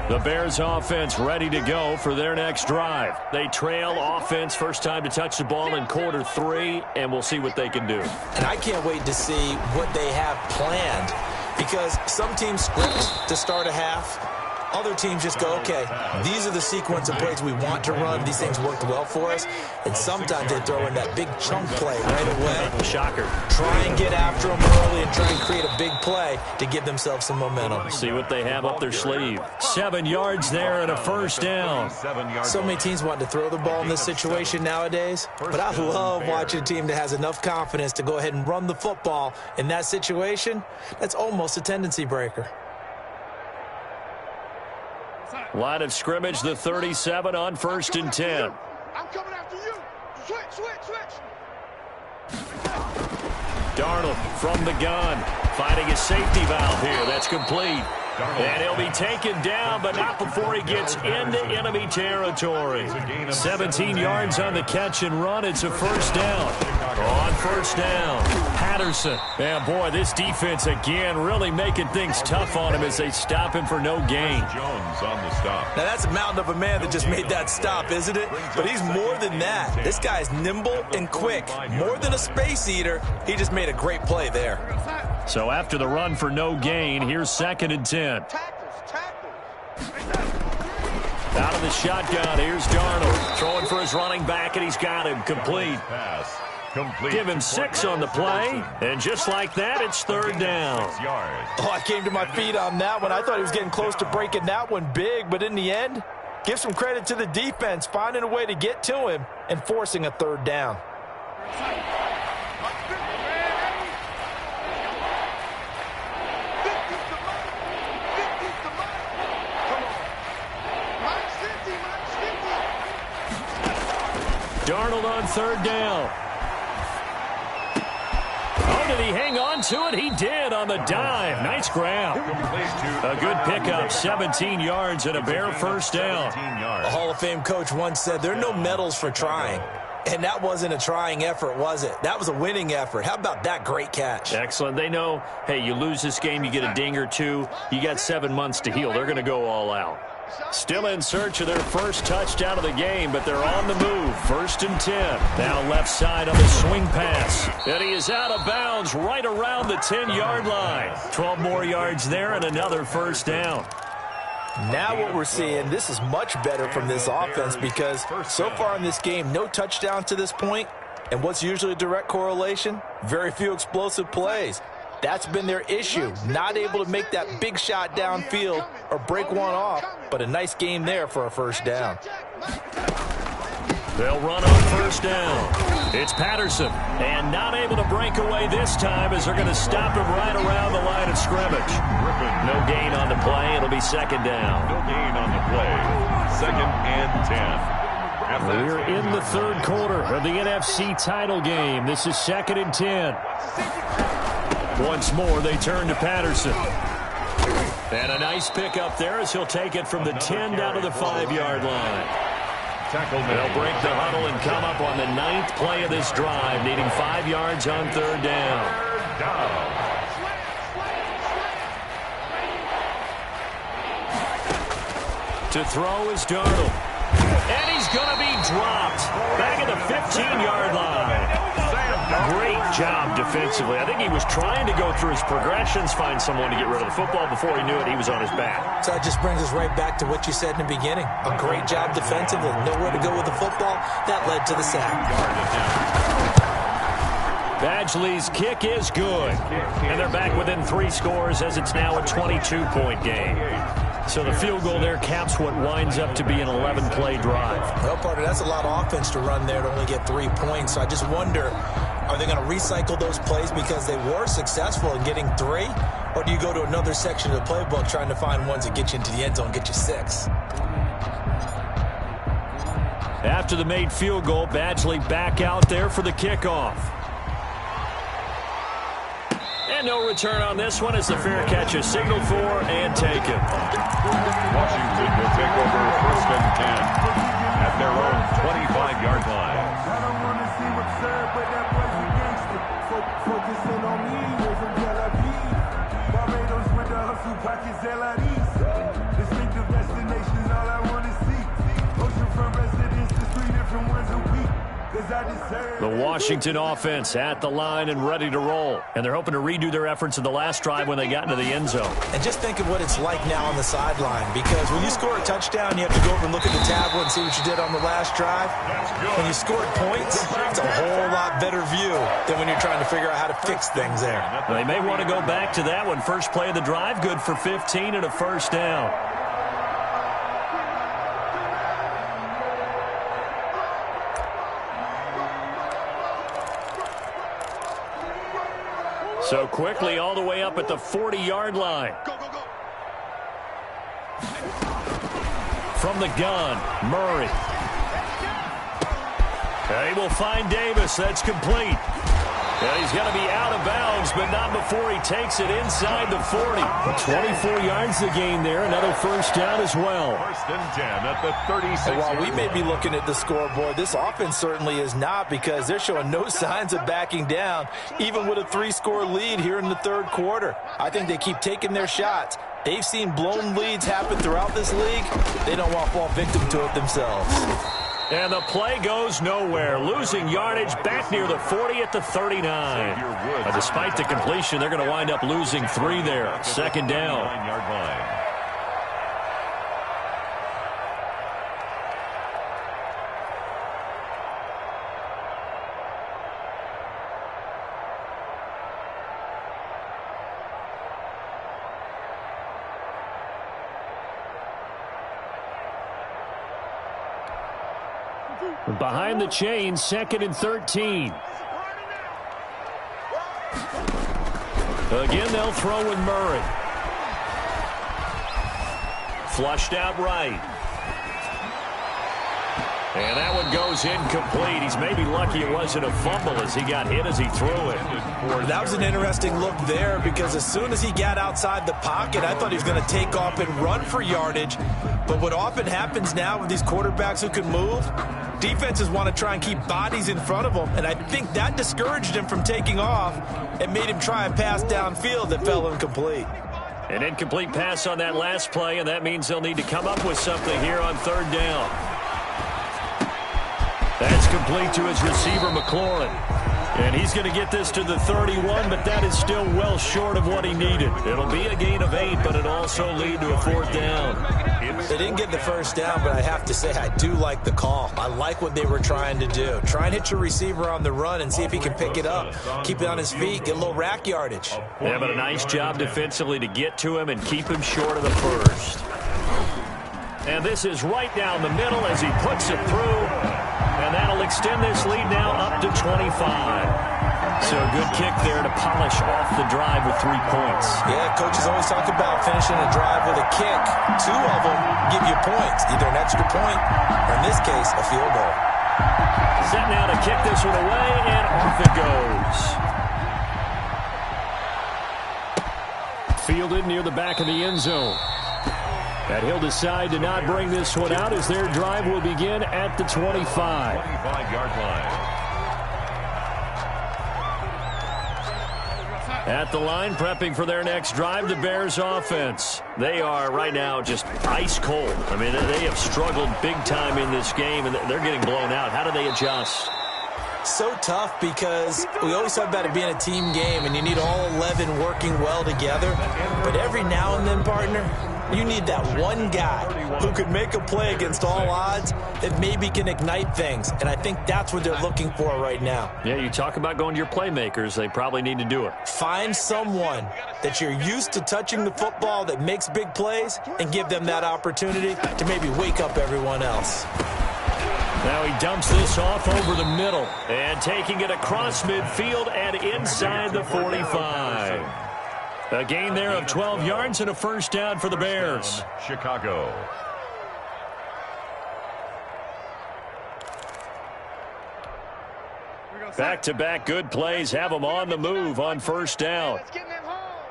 Speaker 3: The Bears offense ready to go for their next drive. They trail offense first time to touch the ball in quarter 3, and we'll see what they can do.
Speaker 5: And I can't wait to see what they have planned, because some teams script to start a half. Other teams just go, okay, these are the sequence of plays we want to run. These things worked well for us. And sometimes they throw in that big chunk play right away.
Speaker 3: Shocker.
Speaker 5: Try and get after them early and try and create a big play to give themselves some momentum.
Speaker 3: See what they have up their sleeve. 7 yards there and a first down.
Speaker 5: So many teams want to throw the ball in this situation nowadays. But I love watching a team that has enough confidence to go ahead and run the football in that situation. That's almost a tendency breaker.
Speaker 3: Line of scrimmage, the 37 on 1st and 10.
Speaker 6: I'm coming after you. Switch.
Speaker 3: Darnold from the gun, finding his safety valve here. That's complete. And he'll be taken down, but not before he gets into enemy territory. 17 yards on the catch and run. It's a first down. On first down, Patterson. And boy, this defense again really making things tough on him as they stop him for no gain.
Speaker 4: Jones on the stop.
Speaker 5: Now, that's a mountain of a man that just made that stop, isn't it? But he's more than that. This guy's nimble and quick. More than a space eater, he just made a great play there.
Speaker 3: So after the run for no gain, here's 2nd and 10. Out of the shotgun, here's Darnold. Throwing for his running back, and he's got him complete.
Speaker 4: Pass. Complete.
Speaker 3: Give him 6 on the play, and just like that, it's 3rd down.
Speaker 4: 6 yards.
Speaker 5: Oh, I came to my feet on that one. I thought he was getting close to breaking that one big, but in the end, give some credit to the defense, finding a way to get to him and forcing a 3rd down.
Speaker 3: Darnold on third down. Oh, did he hang on to it? He did on the dive. Nice grab. A good pickup, 17 yards and a bare first down.
Speaker 5: A Hall of Fame coach once said there are no medals for trying. And that wasn't a trying effort, was it? That was a winning effort. How about that great catch?
Speaker 3: Excellent. They know, hey, you lose this game, you get a ding or two. You got 7 months to heal. They're going to go all out. Still in search of their first touchdown of the game, but they're on the move. 1st and 10. Now left side on the swing pass. And he is out of bounds right around the 10-yard line. 12 more yards there and another first down.
Speaker 5: Now what we're seeing, this is much better from this offense because so far in this game, no touchdowns to this point. And what's usually a direct correlation? Very few explosive plays. That's been their issue, not able to make that big shot downfield or break one off, but a nice game there for a first down.
Speaker 3: They'll run on first down. It's Patterson, and not able to break away this time as they're going to stop him right around the line of scrimmage. No gain on the play. It'll be second down.
Speaker 4: No gain on the play. 2nd and 10.
Speaker 3: We're in the third quarter of the NFC title game. This is 2nd and 10. Once more, they turn to Patterson. And a nice pickup there as he'll take it from the 10 down to the 5-yard line. They'll break the huddle and come up on the 9th play of this drive, needing 5 yards on 3rd down. To throw is Darnold. And he's going to be dropped. Back at the 15-yard line. Great job defensively. I think he was trying to go through his progressions, find someone to get rid of the football. Before he knew it, he was on his back.
Speaker 5: So that just brings us right back to what you said in the beginning. A great job defensively. Nowhere to go with the football. That led to the sack.
Speaker 3: Badgley's kick is good. And they're back within 3 scores as it's now a 22-point game. So the field goal there caps what winds up to be an 11-play drive.
Speaker 5: Well, partner, that's a lot of offense to run there to only get 3 points. So I just wonder, are they going to recycle those plays because they were successful in getting 3? Or do you go to another section of the playbook trying to find ones that get you into the end zone and get you 6?
Speaker 3: After the made field goal, Badgley back out there for the kickoff. And no return on this one as the fair catch is signaled for and taken.
Speaker 4: Washington will take over 1st and 10 at their own 25-yard line.
Speaker 7: I don't want to see what's served, but that wasn't gangster. Focusing on me, wasn't Barbados with the hustle, pockets LIDs. Distinctive destinations, all I want to see. Oceanfront residences, 3 different ones a week.
Speaker 3: The Washington offense at the line and ready to roll. And they're hoping to redo their efforts in the last drive when they got into the end zone.
Speaker 5: And just think of what it's like now on the sideline. Because when you score a touchdown, you have to go over and look at the tablet and see what you did on the last drive. When you scored points, it's a whole lot better view than when you're trying to figure out how to fix things there.
Speaker 3: They may want to go back to that one. First play of the drive, good for 15 and a first down. So quickly all the way up at the 40-yard line. From the gun, Murray. They will find Davis. That's complete. And he's going to be out of bounds, but not before he takes it inside the 40. 24 yards the gain there. Another first down as well.
Speaker 4: 1st and 10 at the 36.
Speaker 5: And while we may be looking at the scoreboard, this offense certainly is not, because they're showing no signs of backing down, even with a 3-score lead here in the third quarter. I think they keep taking their shots. They've seen blown leads happen throughout this league. They don't want to fall victim to it themselves.
Speaker 3: And the play goes nowhere. Losing yardage back near the 40 at the 39. Despite the completion, they're going to wind up losing 3 there. 2nd down.
Speaker 4: 9-yard line.
Speaker 3: Behind the chain, 2nd and 13. Again, they'll throw with Murray. Flushed out right. And that one goes incomplete. He's maybe lucky it wasn't a fumble as he got hit as he threw it.
Speaker 5: That was an interesting look there because as soon as he got outside the pocket, I thought he was going to take off and run for yardage. But what often happens now with these quarterbacks who can move, defenses want to try and keep bodies in front of them. And I think that discouraged him from taking off and made him try a pass downfield that fell incomplete.
Speaker 3: An incomplete pass on that last play, and that means they'll need to come up with something here on third down. That's complete to his receiver, McLaurin. And he's going to get this to the 31, but that is still well short of what he needed. It'll be a gain of 8, but it'll also lead to a fourth down.
Speaker 5: They didn't get the first down, but I have to say I do like the call. I like what they were trying to do. Try and hit your receiver on the run and see if he can pick it up. Keep it on his feet, get a little rack yardage.
Speaker 3: Yeah, but a nice job defensively to get to him and keep him short of the first. And this is right down the middle as he puts it through. And that'll extend this lead now up to 25. So a good kick there to polish off the drive with 3 points.
Speaker 5: Yeah, coaches always talk about finishing a drive with a kick. 2 of them give you points, either an extra point or, in this case, a field goal.
Speaker 3: Set now to kick this one away, and off it goes. Fielded near the back of the end zone. And he'll decide to not bring this one out as their drive will begin at the 25.
Speaker 4: 25-yard line.
Speaker 3: At the line, prepping for their next drive, the Bears offense. They are right now just ice cold. I mean, they have struggled big time in this game, and they're getting blown out. How do they adjust?
Speaker 5: So tough because we always talk about it being a team game, and you need all 11 working well together. But every now and then, partner, you need that one guy who could make a play against all odds that maybe can ignite things. And I think that's what they're looking for right now.
Speaker 3: Yeah, you talk about going to your playmakers. They probably need to do it.
Speaker 5: Find someone that you're used to touching the football that makes big plays and give them that opportunity to maybe wake up everyone else.
Speaker 3: Now he dumps this off over the middle and taking it across midfield and inside the 45. A gain there of 12 yards and a first down for the Bears.
Speaker 4: Chicago.
Speaker 3: Back-to-back good plays have them on the move on first down.
Speaker 6: Let's get in them holes.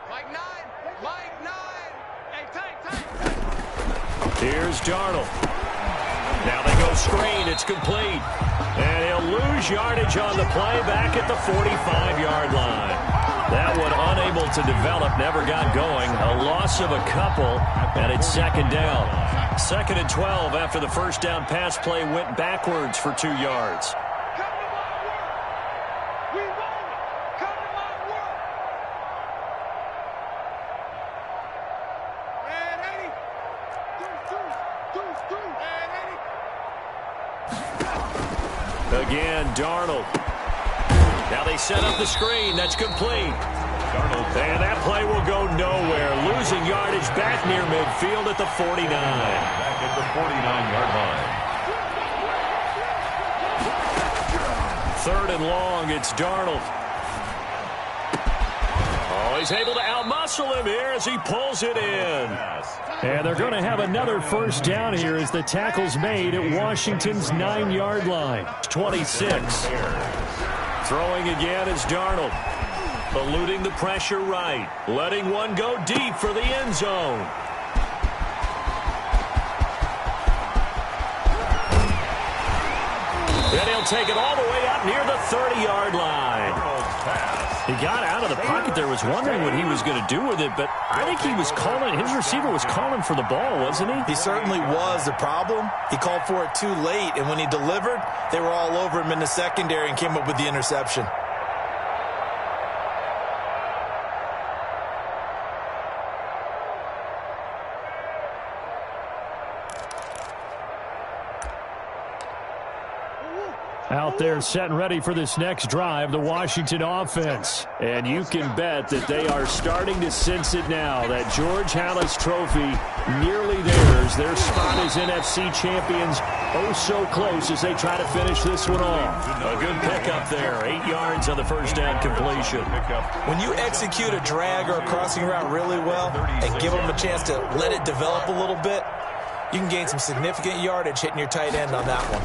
Speaker 6: Mike 9. Hey,
Speaker 3: Here's Darnold. Now they go screen. It's complete. And he'll lose yardage on the play back at the 45-yard line. That one unable to develop, never got going. A loss of a couple, and it's second down. 2nd and 12 after the first down pass play went backwards for 2 yards. Again, Darnold. Now they set up the screen. That's complete. Darnold. And that play will go nowhere. Losing yardage back near midfield at the 49.
Speaker 4: Back at the 49-yard line.
Speaker 3: 3rd and long. It's Darnold. Oh, he's able to outmuscle him here as he pulls it in. And they're going to have another first down here as the tackle's made at Washington's 9-yard line. 26. Throwing again is Darnold. Eluding the pressure right. Letting one go deep for the end zone. And he'll take it all the way up near the 30-yard line. He got out of the pocket there, was wondering what he was going to do with it, but I think he was calling, his receiver was calling for the ball, wasn't he?
Speaker 5: He certainly was. The problem, he called for it too late, and when he delivered, they were all over him in the secondary and came up with the interception.
Speaker 3: Out there set and ready for this next drive, the Washington offense. And you can bet that they are starting to sense it now, that George Halas trophy nearly theirs. Their spot as NFC champions, oh so close as they try to finish this one off. A good pickup there, 8 yards on the first down completion.
Speaker 5: When you execute a drag or a crossing route really well and give them a chance to let it develop a little bit, you can gain some significant yardage hitting your tight end on that one.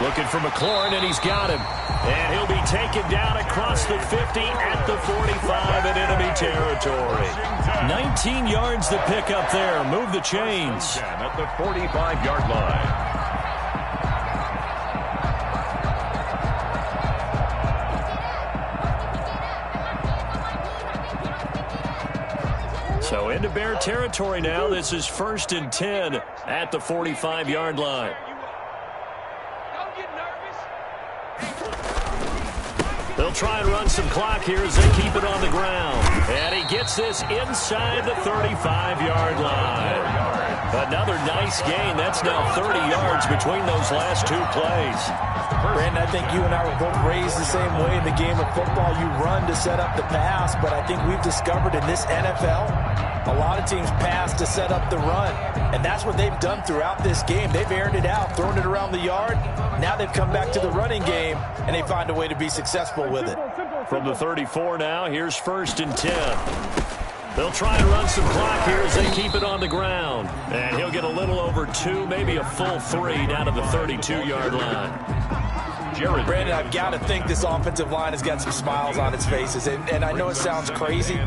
Speaker 3: Looking for McLaurin, and he's got him. And he'll be taken down across the 50 at the 45 in enemy territory. 19 yards to pick up there. Move the chains.
Speaker 4: At the 45-yard line.
Speaker 3: So into Bear territory now. This is 1st and 10 at the 45-yard line. They'll try and run some clock here as they keep it on the ground. And he gets this inside the 35-yard line. Another nice gain. That's now 30 yards between those last two plays.
Speaker 5: Brandon, I think you and I were both raised the same way in the game of football. You run to set up the pass, but I think we've discovered in this NFL, a lot of teams pass to set up the run. And that's what they've done throughout this game. They've aired it out, thrown it around the yard. Now they've come back to the running game, and they find a way to be successful with it.
Speaker 3: From the 34 now, here's 1st and 10. They'll try and run some clock here as they keep it on the ground. And he'll get a little over 2, maybe a full 3 down to the 32-yard line.
Speaker 5: Brandon, I've got to think this offensive line has got some smiles on its faces. And I know it sounds crazy,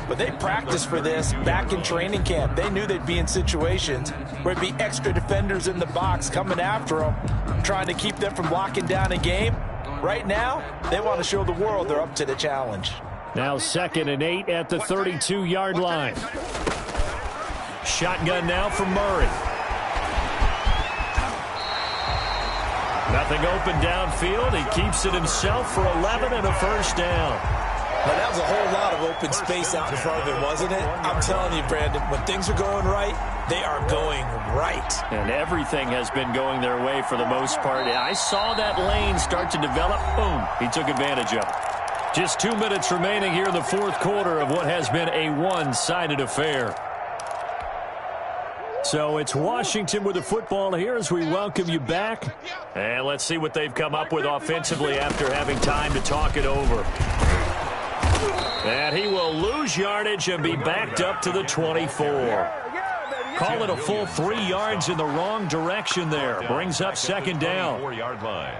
Speaker 5: but they practiced for this back in training camp. They knew they'd be in situations where it'd be extra defenders in the box coming after them, trying to keep them from locking down a game. Right now, they want to show the world they're up to the challenge.
Speaker 3: Now 2nd and 8 at the 32-yard line. Shotgun now from Murray. Nothing open downfield. He keeps it himself for 11 and a first down.
Speaker 5: Now, that was a whole lot of open space out in front of him, wasn't it? I'm telling you, Brandon, when things are going right, they are going right.
Speaker 3: And everything has been going their way for the most part. I saw that lane start to develop. Boom. He took advantage of it. Just 2 minutes remaining here in the fourth quarter of what has been a one-sided affair. So it's Washington with the football here as we welcome you back. And let's see what they've come up with offensively after having time to talk it over. And he will lose yardage and be backed up to the 24. Call it a full 3 yards in the wrong direction there. Brings up 2nd down.
Speaker 4: 4-yard line.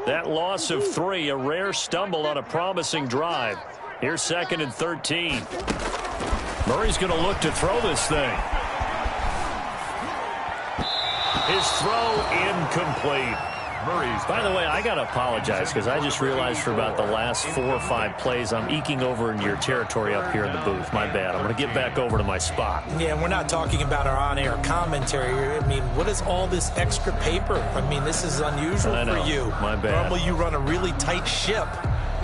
Speaker 3: That loss of 3, a rare stumble on a promising drive. Here's 2nd and 13. Murray's going to look to throw this thing. His throw incomplete. By the way, I got to apologize because I just realized for about the last 4 or 5 plays I'm eking over into your territory up here in the booth. My bad. I'm going to get back over to my spot.
Speaker 5: Yeah, we're not talking about our on-air commentary. I mean, what is all this extra paper? I mean, this is unusual for you.
Speaker 3: My bad.
Speaker 5: Normally you run a really tight ship.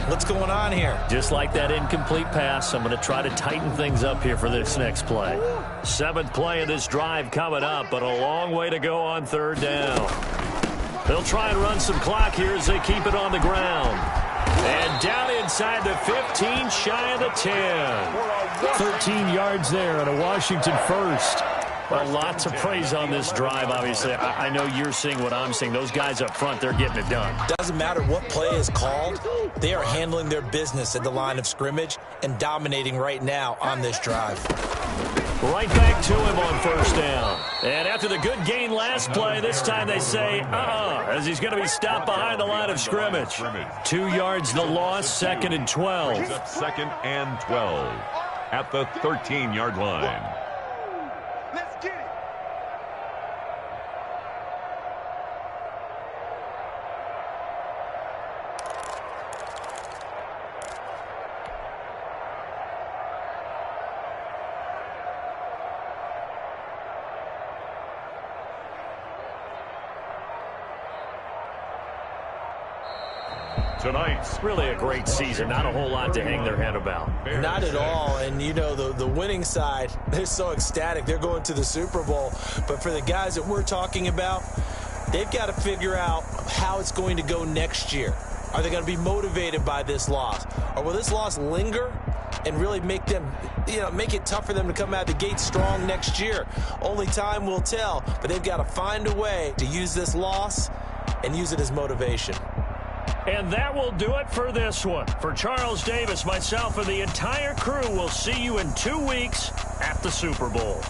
Speaker 5: What's going on here?
Speaker 3: Just like that incomplete pass, I'm going to try to tighten things up here for this next play. 7th play of this drive coming up, but a long way to go on 3rd down. They'll try and run some clock here as they keep it on the ground. And down inside the 15, shy of the 10. 13 yards there on a Washington first. Well, lots of praise on this drive, obviously. I know you're seeing what I'm seeing. Those guys up front, they're getting it done.
Speaker 5: Doesn't matter what play is called. They are handling their business at the line of scrimmage and dominating right now on this drive.
Speaker 3: Right back to him on 1st down. And after the good gain last play, this time they say, as he's going to be stopped behind the line of scrimmage. 2 yards the loss, 2nd and 12.
Speaker 4: 2nd and 12 at the 13-yard line.
Speaker 6: Let's get it.
Speaker 4: Tonight's
Speaker 3: really a great season. Not a whole lot to hang their head about.
Speaker 5: Not at all. And, you know, the winning side, they're so ecstatic. They're going to the Super Bowl. But for the guys that we're talking about, they've got to figure out how it's going to go next year. Are they going to be motivated by this loss? Or will this loss linger and really make them, make it tough for them to come out the gate strong next year? Only time will tell. But they've got to find a way to use this loss and use it as motivation.
Speaker 3: And that will do it for this one. For Charles Davis, myself, and the entire crew, we'll see you in 2 weeks at the Super Bowl.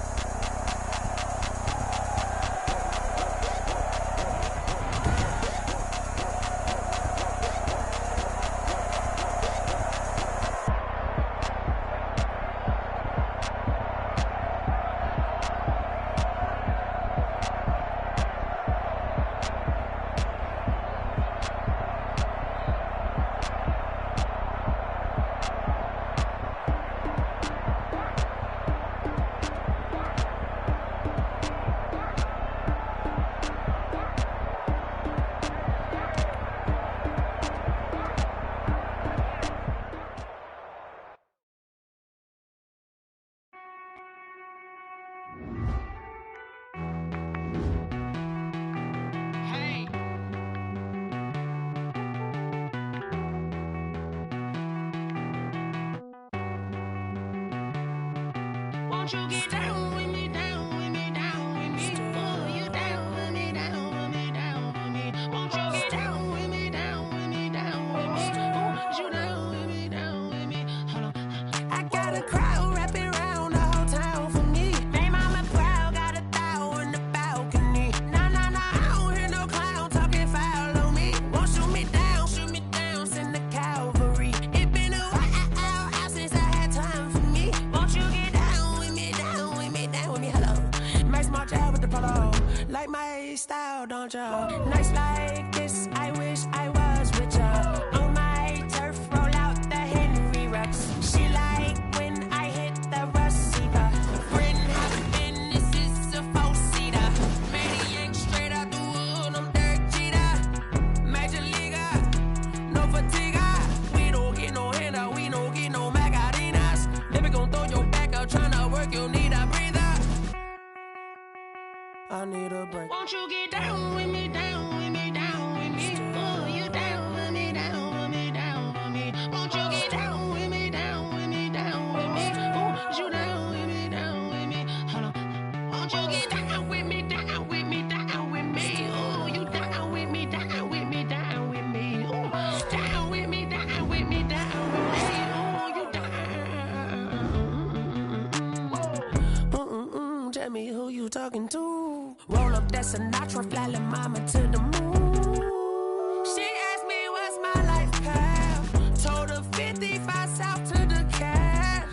Speaker 8: Won't you get down with me, down with me, down with me? Oh, you down with me, down with me, down with me. Won't you get down with me, down with me, down with me? Oh, you down with me, down with me? Hold on. I got a crowd wrapping around the whole town for me. They mama proud, got a thou in the balcony. Nah, nah, nah, I don't hear no clown talking foul on me. Won't shoot me down, send the cavalry. It been a while since I had time for me. Won't you get down with me, down with me, down with me? Hello. Max March out with the polo. Like my style, don't ya? Nights like this, I wish I was with ya. On my turf, roll out the Henry Rux. She like when I hit the receiver. Friend hopping, this is a four-seater. Maniac straight out the wood, I'm Derek Jeter. Major leaguer, no fatigue. We don't get no handout, we don't get no Macarinas. Never gon' throw your back out, tryna work, you need a breather. I need a break. Won't you get down with me, down with me, down with me? Oh, you down with me, down with me, down with me? Won't you get down with me, down with me, down with me? Oh, you down with me, down with me? Hold on. Won't you get down with me, down with me, down with me? Oh, you down with me, down with me, down with me? Oh, down with me, down with me, down with me? Oh, you down. Tell me who you talking to. Roll up that Sinatra, fly la mama to the moon. She asked me what's my life path. Told her 55 south to the cat.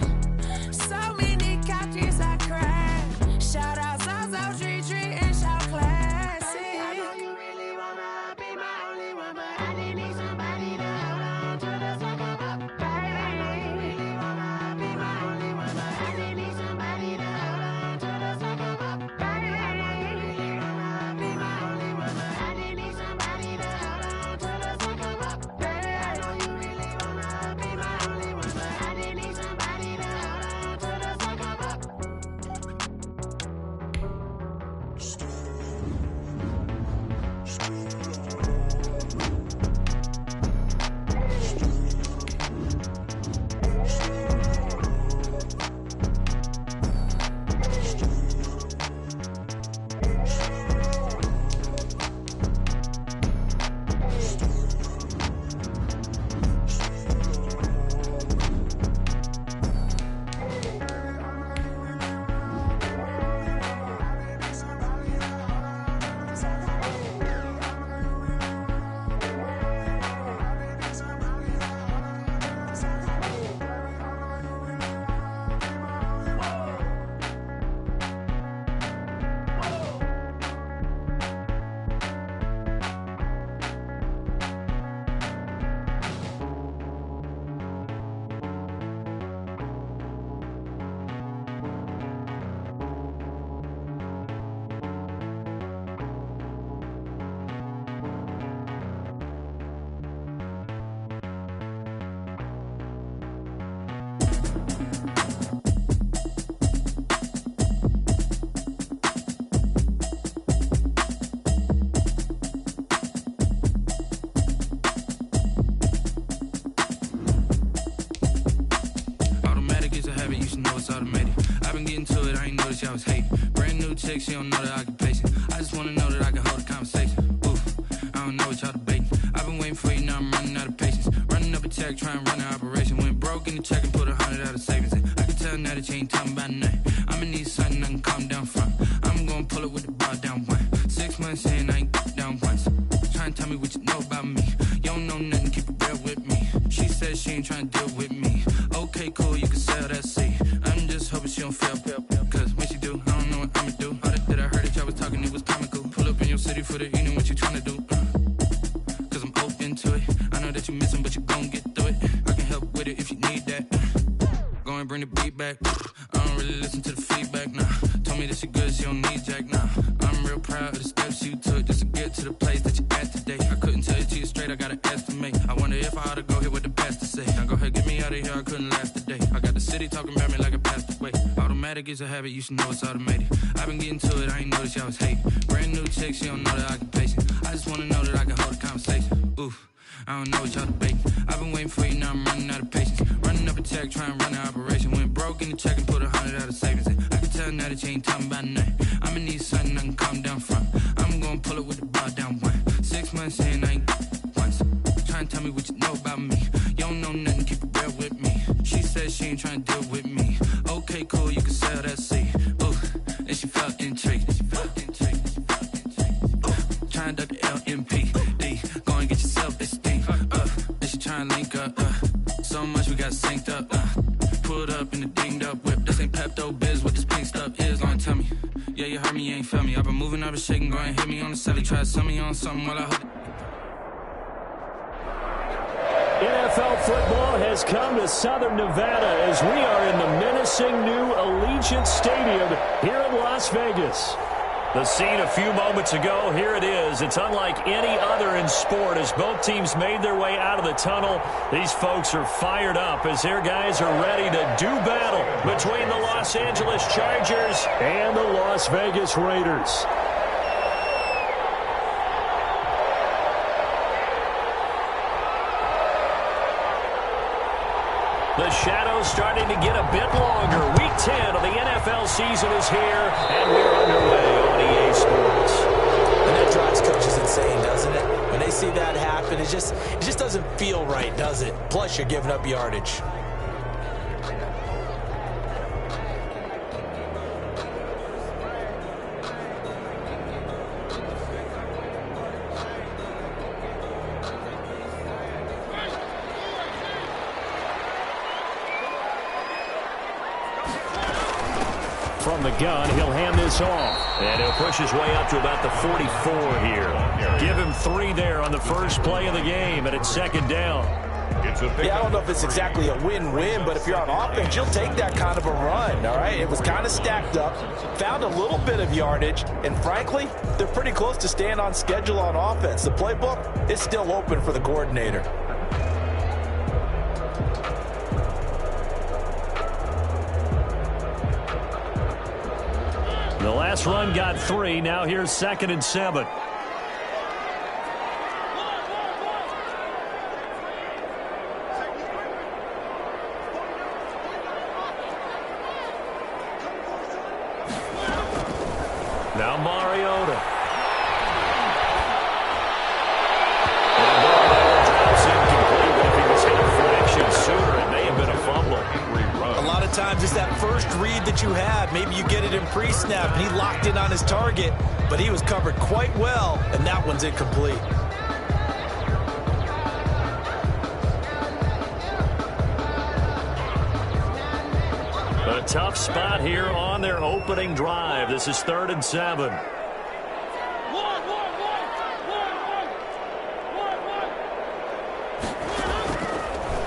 Speaker 8: So many couches I cried. Shout out Zazo, Tree, and shout classic. I know you really wanna be my only one, but I didn't need somebody to hold on to the second up. Baby, I know you really wanna be my only one, but I didn't need somebody to hold on to the second up. Baby, I know you really wanna be my only one, but I didn't need somebody to hold on to the second up. Baby, I know you really wanna be my only one, but I didn't need somebody to hold on to the second up.
Speaker 9: Automatic is a habit, you should know it's automated. I've been getting to it, I ain't noticed y'all was hating. Brand new chick, she don't know that I can pace it. I just wanna know that I can hold a conversation. Oof, I don't know what y'all debating. I've been waiting for you, now I'm running operation. Went broke in the check and put 100 out of savings in. I can tell now that you ain't talking about nothing. I'ma need something I can calm down from. I'm gonna pull it with the bar down one. 6 months in, I ain't down once. Trying to tell me what you know about me. You don't know nothing, keep it real with me. She says she ain't trying to deal with me. Okay, cool, you can sell that seat. I'm just hoping she don't fail. Cause when she do, I don't know what I'ma do. All that I heard that y'all was talking, it was comical. Pull up in your city for the evening, what you trying to do? Cause I'm open to it. I know that you missing, but you gon' get through it. I can help with it if you need that. Go and bring the beat back. I don't really listen to the feedback, nah. Told me that she good, she don't need jack, nah. I'm real proud of the steps you took just to get to the place that you at today. I couldn't tell you to you straight, I gotta estimate. I wonder if I ought to go here with the best to say. Now go ahead, get me out of here, I couldn't last today. I got the city talking about me like a passed away. Automatic is a habit, you should know it's automated. I've been getting to it, I ain't noticed y'all was hating. Brand new chick, she don't know the occupation. I just wanna know that I can hold a conversation. Oof, I don't know what y'all debating. I've been waiting for you, now I'm running out of patience. Running up a check, trying to run an operation. Went broke in the check and put 100 out of savings in. I can tell now that you ain't talking about nothing. I'ma need something I can calm down from. I'm gonna pull it with the bar down one. 6 months in, I ain't once. Trying to tell me what you know about me. You don't know nothing, keep it real with me. She says she ain't trying to deal with me. Okay, cool, you can sell that seat. Ooh, and she felt intrigued. Trying to duck the LMP. Go and get yourself esteem. And she trying to link up. So much we got synced up. Pulled up in the dinged up whip. This ain't Pepto Biz, what this pink stuff is. Long tell me. Yeah, you heard me, you ain't felt me. I've been moving, I've been shaking. Go and hit me on the celly. Try to sell me on something while I hold it.
Speaker 3: NFL football has come to Southern Nevada as we are in the menacing new Allegiant Stadium here in Las Vegas. The scene a few moments ago, here it is. It's unlike any other in sport as both teams made their way out of the tunnel. These folks are fired up as their guys are ready to do battle between the Los Angeles Chargers and the Las Vegas Raiders. The shadow's starting to get a bit longer. Week 10 of the NFL season is here, and we're underway on EA Sports.
Speaker 5: And that drives coaches insane, doesn't it? When they see that happen, it just doesn't feel right, does it? Plus, you're giving up yardage.
Speaker 3: From the gun, he'll hand this off. And he'll push his way up to about the 44 here. Give him 3 there on the first play of the game, and it's second down.
Speaker 5: Yeah, I don't know if it's exactly a win-win, but if you're on offense, you'll take that kind of a run, all right? It was kind of stacked up, found a little bit of yardage, and frankly, they're pretty close to staying on schedule on offense. The playbook is still open for the coordinator.
Speaker 3: The last run got 3. Now here's 2nd and 7. Now Mariota. And drops incomplete, but if he was hit a fraction sooner, it may have been a fumble.
Speaker 5: A lot of times it's that first read that you have. Maybe you get it in pre-snap, and he locked in on his target, but he was covered quite well, and that one's incomplete.
Speaker 3: A tough spot here on their opening drive. This is 3rd and 7.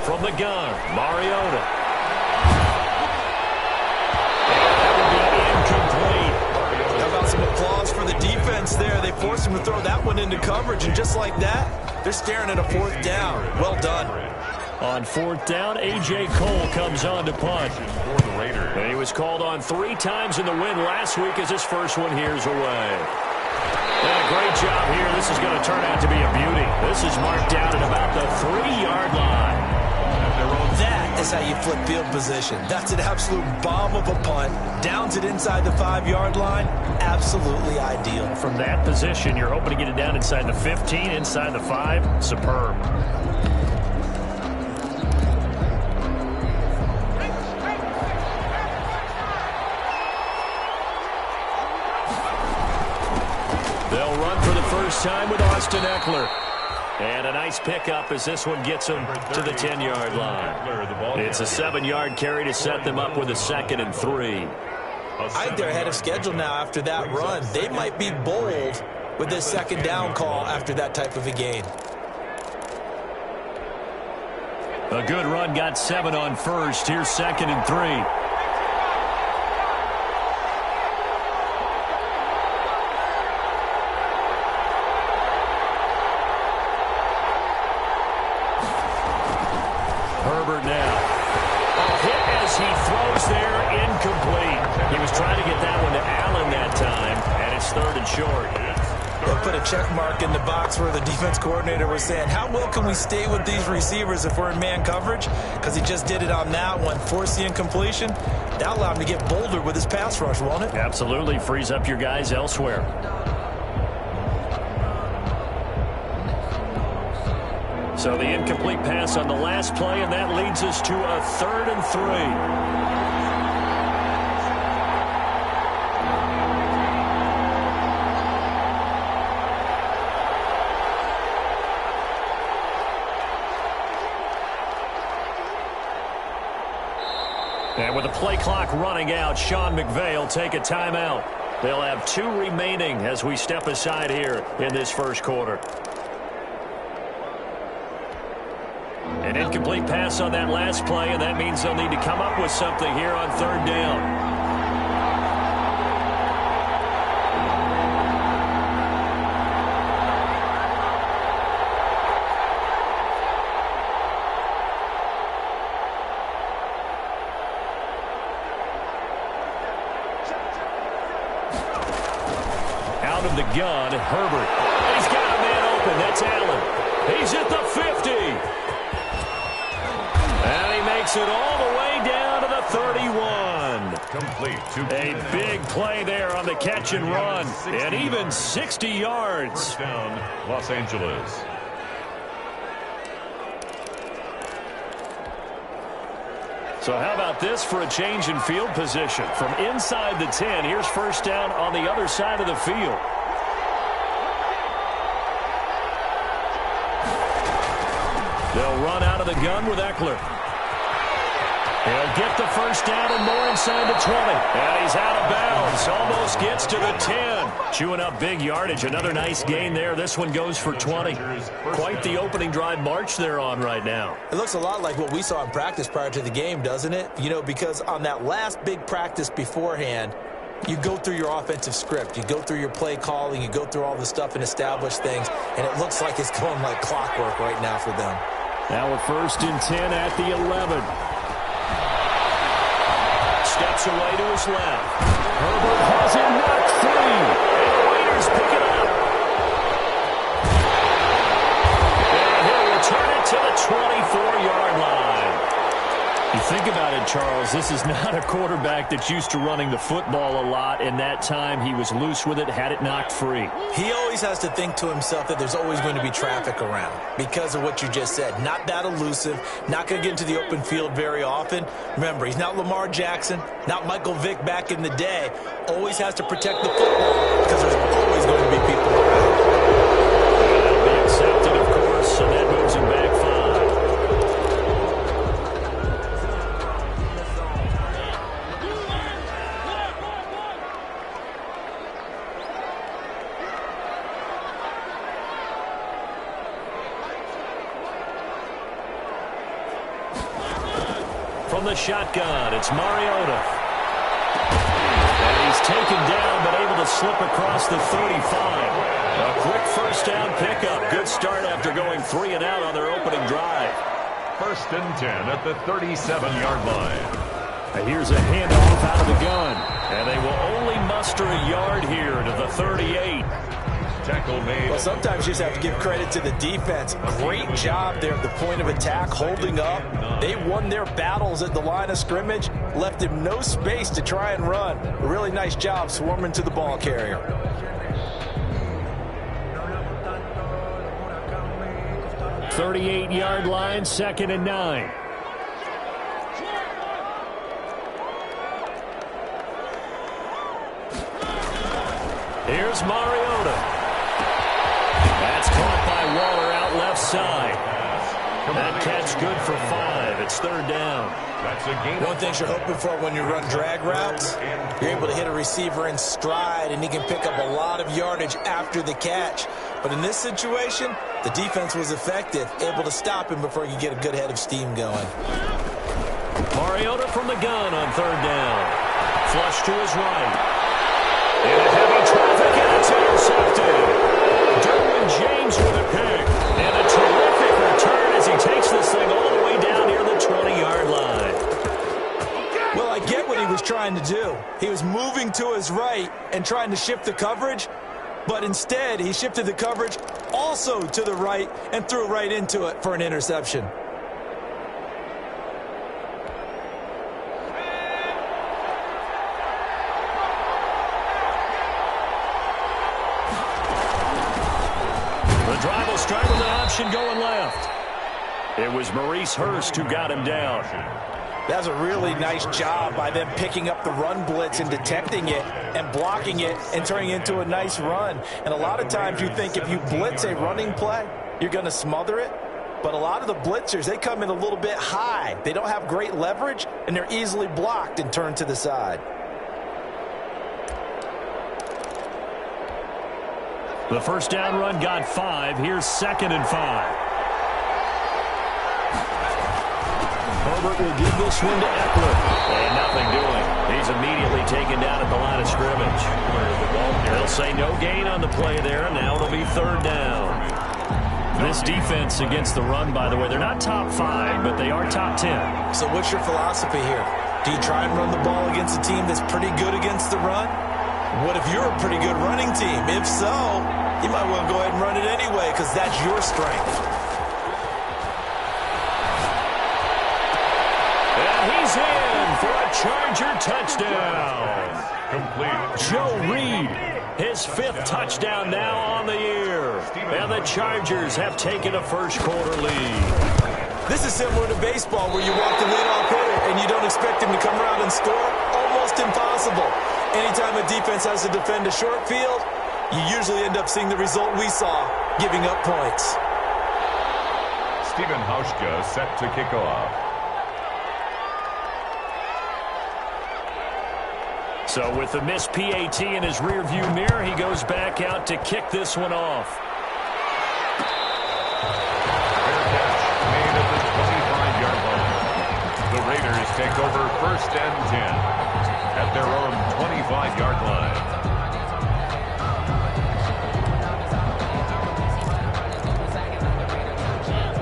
Speaker 3: From the gun, Mariota.
Speaker 5: How about some applause for the defense there? They forced him to throw that one into coverage, and just like that, they're staring at a 4th down. Well done.
Speaker 3: On 4th down, A.J. Cole comes on to punt. And he was called on 3 times in the win last week as his first one here's away. And a great job here. This is going to turn out to be a beauty. This is marked down at about the 3-yard line.
Speaker 5: That is how you flip field position. That's an absolute bomb of a punt. Downs it inside the 5-yard line. Absolutely ideal.
Speaker 3: From that position, you're hoping to get it down inside the 15, inside the 5. Superb. time with Austin Eckler. And a nice pickup as this one gets him to the 10-yard line. It's a 7-yard carry to set them up with a 2nd and 3.
Speaker 5: I think they're ahead of schedule now after that run. They might be bold with this 2nd down call after that type of a gain.
Speaker 3: A good run, got 7 on first. Here's 2nd and 3. Herbert now. A hit as he throws there, incomplete. He was trying to get that one to Allen that time, and it's 3rd and short.
Speaker 5: They'll put a check mark in the box where the defense coordinator was saying, how well can we stay with these receivers if we're in man coverage? Because he just did it on that one, forced the incompletion. That allowed him to get bolder with his pass rush, won't it?
Speaker 3: Absolutely. Frees up your guys elsewhere. So the incomplete pass on the last play, and that leads us to a 3rd and 3. And with the play clock running out, Sean McVay will take a timeout. They'll have 2 remaining as we step aside here in this first quarter. An incomplete pass on that last play, and that means they'll need to come up with something here on 3rd down. Out of the gun, Herbert. He's got a man open. That's Allen. He's at the 50. And he makes it all the way down to the 31.
Speaker 4: Complete.
Speaker 3: A big play there on the catch and run. And even 60 yards.
Speaker 4: First down, Los Angeles.
Speaker 3: So how about this for a change in field position? From inside the 10, here's first down on the other side of the field. They'll run out of the gun with Eckler. He'll get the first down and more inside the 20. And he's out of bounds. Almost gets to the 10. Chewing up big yardage. Another nice gain there. This one goes for 20. Quite the opening drive march they're on right now.
Speaker 5: It looks a lot like what we saw in practice prior to the game, doesn't it? You know, because on that last big practice beforehand, you go through your offensive script. You go through your play calling. You go through all the stuff and establish things. And it looks like it's going like clockwork right now for them.
Speaker 3: Now we're 1st and 10 at the 11. Steps away to his left. Herbert has him knocked free. And the Raiders pick it up. And he'll return it to the 24-yard line. You think about it, Charles, this is not a quarterback that's used to running the football a lot, and that time he was loose with it, had it knocked free.
Speaker 5: He always has to think to himself that there's always going to be traffic around because of what you just said. Not that elusive, not going to get into the open field very often. Remember, he's not Lamar Jackson, not Michael Vick back in the day. Always has to protect the football because there's always going to be people around.
Speaker 3: That'll be accepted, of course, and that moves him back 5. From the shotgun, it's Mariota. And he's taken down, but able to slip across the 35. A quick first down pickup. Good start after going 3 and out on their opening drive.
Speaker 4: 1st and 10 at the 37-yard line.
Speaker 3: And here's a handoff out of the gun. And they will only muster a yard here to the 38.
Speaker 4: Tackle made.
Speaker 5: Well, sometimes you just have to give credit to the defense. Great job there at the point of attack, holding up. They won their battles at the line of scrimmage, left him no space to try and run. A really nice job swarming to the ball carrier.
Speaker 3: "38-yard line, 2nd and 9. Here's Mariota. inside. That catch good for 5. It's third down.
Speaker 4: That's a gain.
Speaker 5: One thing you're hoping for when you run drag routes, you're able to hit a receiver in stride, and he can pick up a lot of yardage after the catch. But in this situation, the defense was effective, able to stop him before he could get a good head of steam going.
Speaker 3: Mariota from the gun on third down. Flush to his right. In a heavy traffic, and it's intercepted. Derwin James with a pick. And a terrific return as he takes this thing all the way down near the 20-yard line.
Speaker 5: Well, I get what he was trying to do. He was moving to his right and trying to shift the coverage, but instead he shifted the coverage also to the right and threw right into it for an interception.
Speaker 3: The drive will start with an option going left. It was Maurice Hurst who got him down.
Speaker 5: That's a really nice job by them picking up the run blitz and detecting it and blocking it and turning it into a nice run. And a lot of times you think if you blitz a running play, you're going to smother it. But a lot of the blitzers, they come in a little bit high. They don't have great leverage, and they're easily blocked and turned to the side.
Speaker 3: The first down run got 5. Here's 2nd and 5. Herbert will give this one to Eckler. And nothing doing. He's immediately taken down at the line of scrimmage. They'll say no gain on the play there. Now it'll be third down. This defense against the run, by the way, they're not top 5, but they are top 10.
Speaker 5: So what's your philosophy here? Do you try and run the ball against a team that's pretty good against the run? What if you're a pretty good running team? If so, you might want to go ahead and run it anyway because that's your strength.
Speaker 3: He's in for a Charger touchdown.
Speaker 4: Complete.
Speaker 3: Joe Reed, his 5th touchdown now on the year. And the Chargers have taken a first-quarter lead.
Speaker 5: This is similar to baseball where you walk the leadoff hitter and you don't expect him to come around and score. Almost impossible. Anytime a defense has to defend a short field, you usually end up seeing the result we saw, giving up points.
Speaker 4: Stephen Hauschka set to kick off.
Speaker 3: So with the missed PAT in his rearview mirror, he goes back out to kick this one off.
Speaker 4: Fair catch made at the 25-yard line. The Raiders take over 1st and 10 at their own 25-yard line.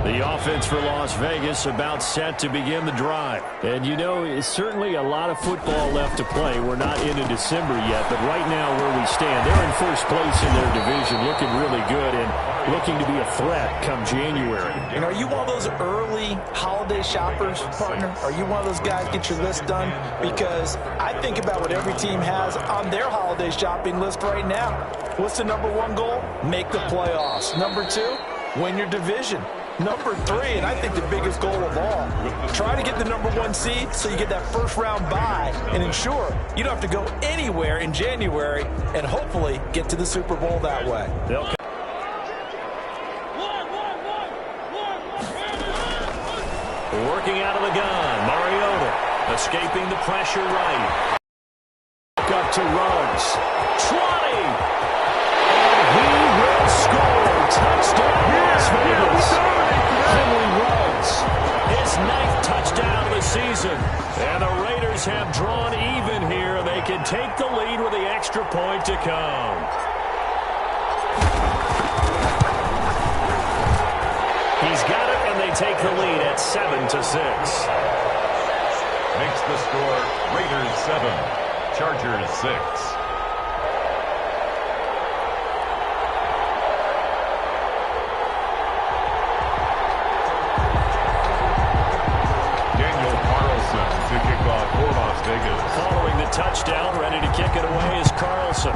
Speaker 3: The offense for Las Vegas about set to begin the drive. And, you know, it's certainly a lot of football left to play. We're not into December yet, but right now where we stand, they're in first place in their division, looking really good and looking to be a threat come January.
Speaker 5: And are you one of those early holiday shoppers, partner? Are you one of those guys get your list done? Because I think about what every team has on their holiday shopping list right now. What's the number 1 goal? Make the playoffs. Number 2, win your division. Number 3, and I think the biggest goal of all, try to get the number 1 seed so you get that first-round bye and ensure you don't have to go anywhere in January and hopefully get to the Super Bowl that way.
Speaker 3: Working out of the gun, Mariota escaping the pressure right. Up to Ruggs. 20! And he will score. Touchdown, Las Vegas. Henry Ruggs, his 9th touchdown of the season. And the Raiders have drawn even here. They can take the lead with the extra point to come. He's got it, and they take the lead at 7-6.
Speaker 4: Makes the score Raiders 7, Chargers 6. To kick off for Las Vegas.
Speaker 3: Following the touchdown, ready to kick it away is Carlson.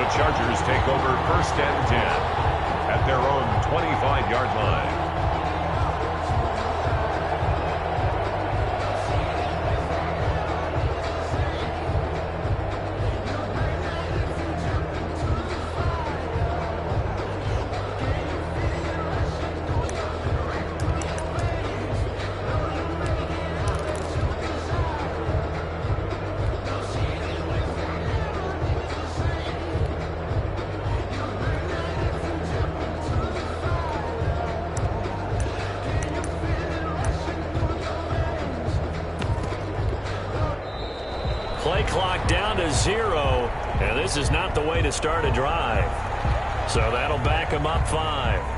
Speaker 4: The Chargers take over 1st and 10 at their own 25-yard line.
Speaker 3: Play clock down to 0, and this is not the way to start a drive. So that'll back him up 5.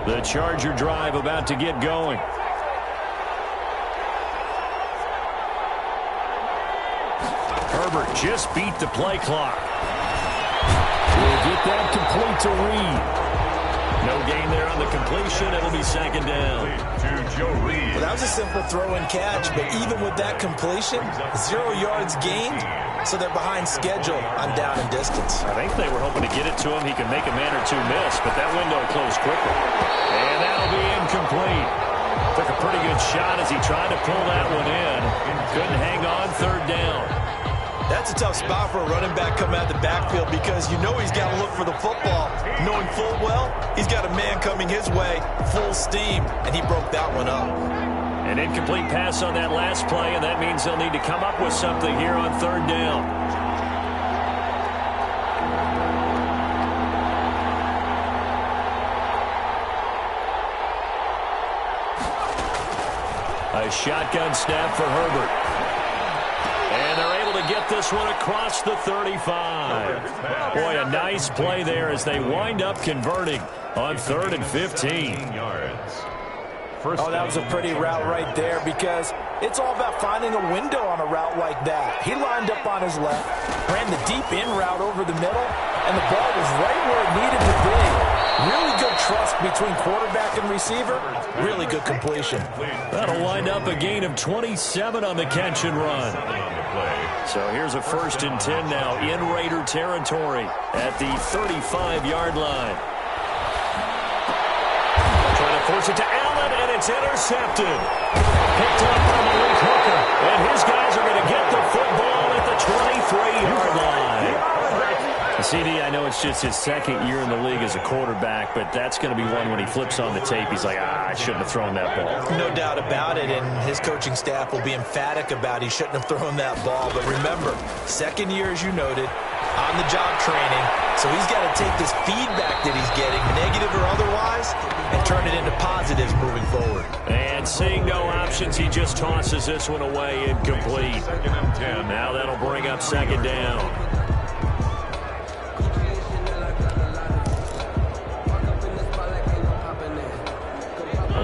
Speaker 3: The Charger drive about to get going. Herbert just beat the play clock. We'll get that complete to Reed. No gain there on the completion. It'll be 2nd down.
Speaker 4: To Joe Reed.
Speaker 5: Well, that was a simple throw and catch, but even with that completion, 0 yards gained, so they're behind schedule on down and distance.
Speaker 3: I think they were hoping to get it to him. He could make a man or two miss, but that window closed quickly. And that'll be incomplete. Took a pretty good shot as he tried to pull that one in. Couldn't hang on 3rd down.
Speaker 5: That's a tough spot for a running back coming out of the backfield because you know he's got to look for the football, knowing full well he's got a man coming his way, full steam, and he broke that one up.
Speaker 3: An incomplete pass on that last play, and that means they'll need to come up with something here on 3rd down. A shotgun snap for Herbert. And they're able to get this one across the 35. Boy, a nice play there as they wind up converting on 3rd and 15.
Speaker 5: Oh, that was a pretty route right there because it's all about finding a window on a route like that. He lined up on his left, ran the deep in route over the middle, and the ball was right where it needed to be. Really good trust between quarterback and receiver. Really good completion.
Speaker 3: That'll wind up a gain of 27 on the catch and run. So here's a 1st and 10 now in Raider territory at the 35-yard line. Trying to force it to Allen, and it's intercepted. Picked up by Malik Hooker, and his guys are going to get the football at the 23-yard line. CD, I know it's just his 2nd year in the league as a quarterback, but that's going to be one when he flips on the tape, he's like, I shouldn't have thrown that ball.
Speaker 5: No doubt about it, and his coaching staff will be emphatic about he shouldn't have thrown that ball. But remember, 2nd year, as you noted, on-the-job training, so he's got to take this feedback that he's getting, negative or otherwise, and turn it into positives moving forward.
Speaker 3: And seeing no options, he just tosses this one away incomplete.
Speaker 4: 2nd and 10.
Speaker 3: Now that'll bring up 2nd down.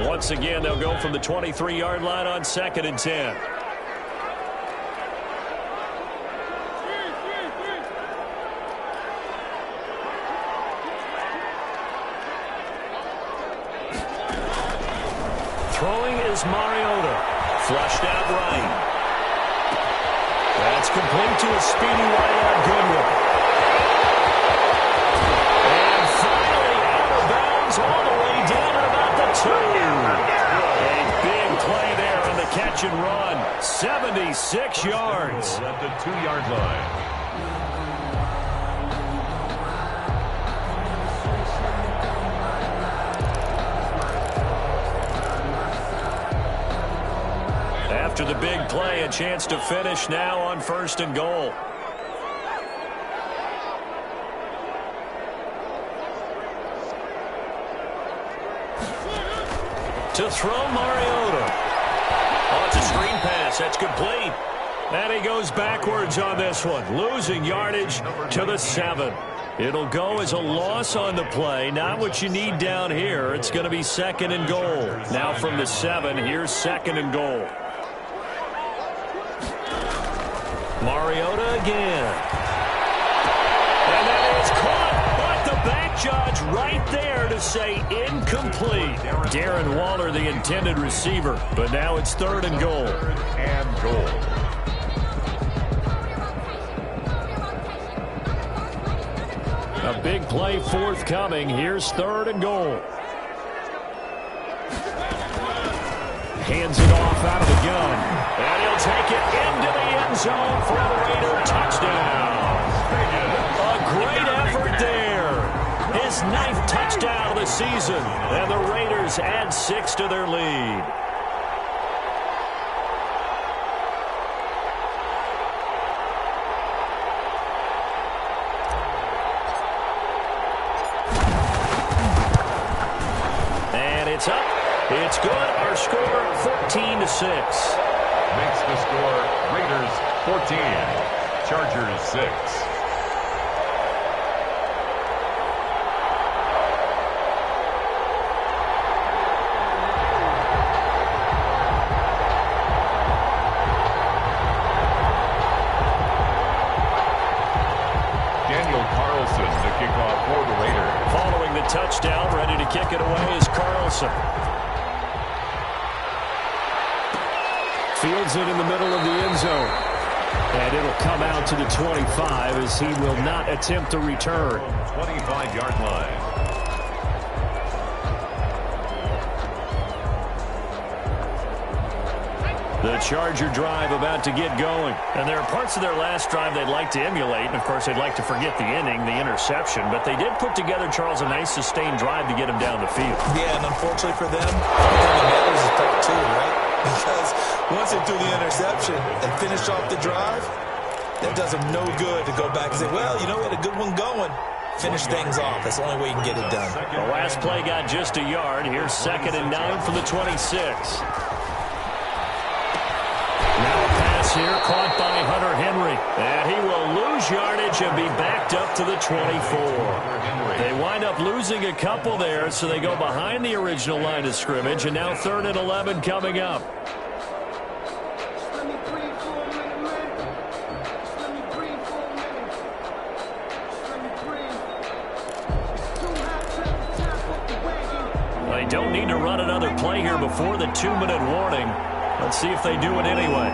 Speaker 3: Once again, they'll go from the 23-yard line on 2nd and 10. Throwing is Mariota. Flushed out right. That's complete to a speedy wideout Goodwin. And finally out of bounds all the way down at about the 2. A big play catch and run. 76 yards.
Speaker 4: At the 2-yard line.
Speaker 3: After the big play, a chance to finish now on 1st and goal. To throw, Mariota. Oh, it's a screen pass. That's complete. And he goes backwards on this one, losing yardage to the 7. It'll go as a loss on the play. Not what you need down here. It's going to be 2nd and goal. Now from the 7, here's 2nd and goal. Mariota again. And that is caught, but the back judge right there to say incomplete. Darren Waller, the intended receiver, but now it's 3rd and goal.
Speaker 4: 3rd and goal.
Speaker 3: A big play forthcoming. Here's 3rd and goal. Hands it off out of the gun. And he'll take it into the end zone for a Raider touchdown. A great effort there. His 9th touchdown of the season. And the Raiders add 6 to their lead. And it's up. It's good. Our score, 14-6.
Speaker 4: Makes the score Raiders 14, Chargers 6. Daniel Carlson to kick off for the Raiders.
Speaker 3: Following the touchdown, ready to kick it away is Carlson. Fields it in the middle of the end zone. And it'll come out to the 25 as he will not attempt to return.
Speaker 4: 25-yard line.
Speaker 3: The Charger drive about to get going. And there are parts of their last drive they'd like to emulate. And, of course, they'd like to forget the inning, the interception. But they did put together, Charles, a nice sustained drive to get him down the field.
Speaker 5: Yeah, and unfortunately for them, the Mariners is part 2, right? Because once they threw the interception and finished off the drive, that does them no good to go back and say, well, you know, we had a good one going. Finish things off. That's the only way you can get it done.
Speaker 3: The last play got just a yard. Here's 2nd and 9 for the 26. Now a pass here caught by Hunter Henry. And he will lose yardage and be backed up to the 24. They wind up losing a couple there, so they go behind the original line of scrimmage. And now 3rd and 11 coming up. They don't need to run another play here before the 2-minute warning. Let's see if they do it anyway.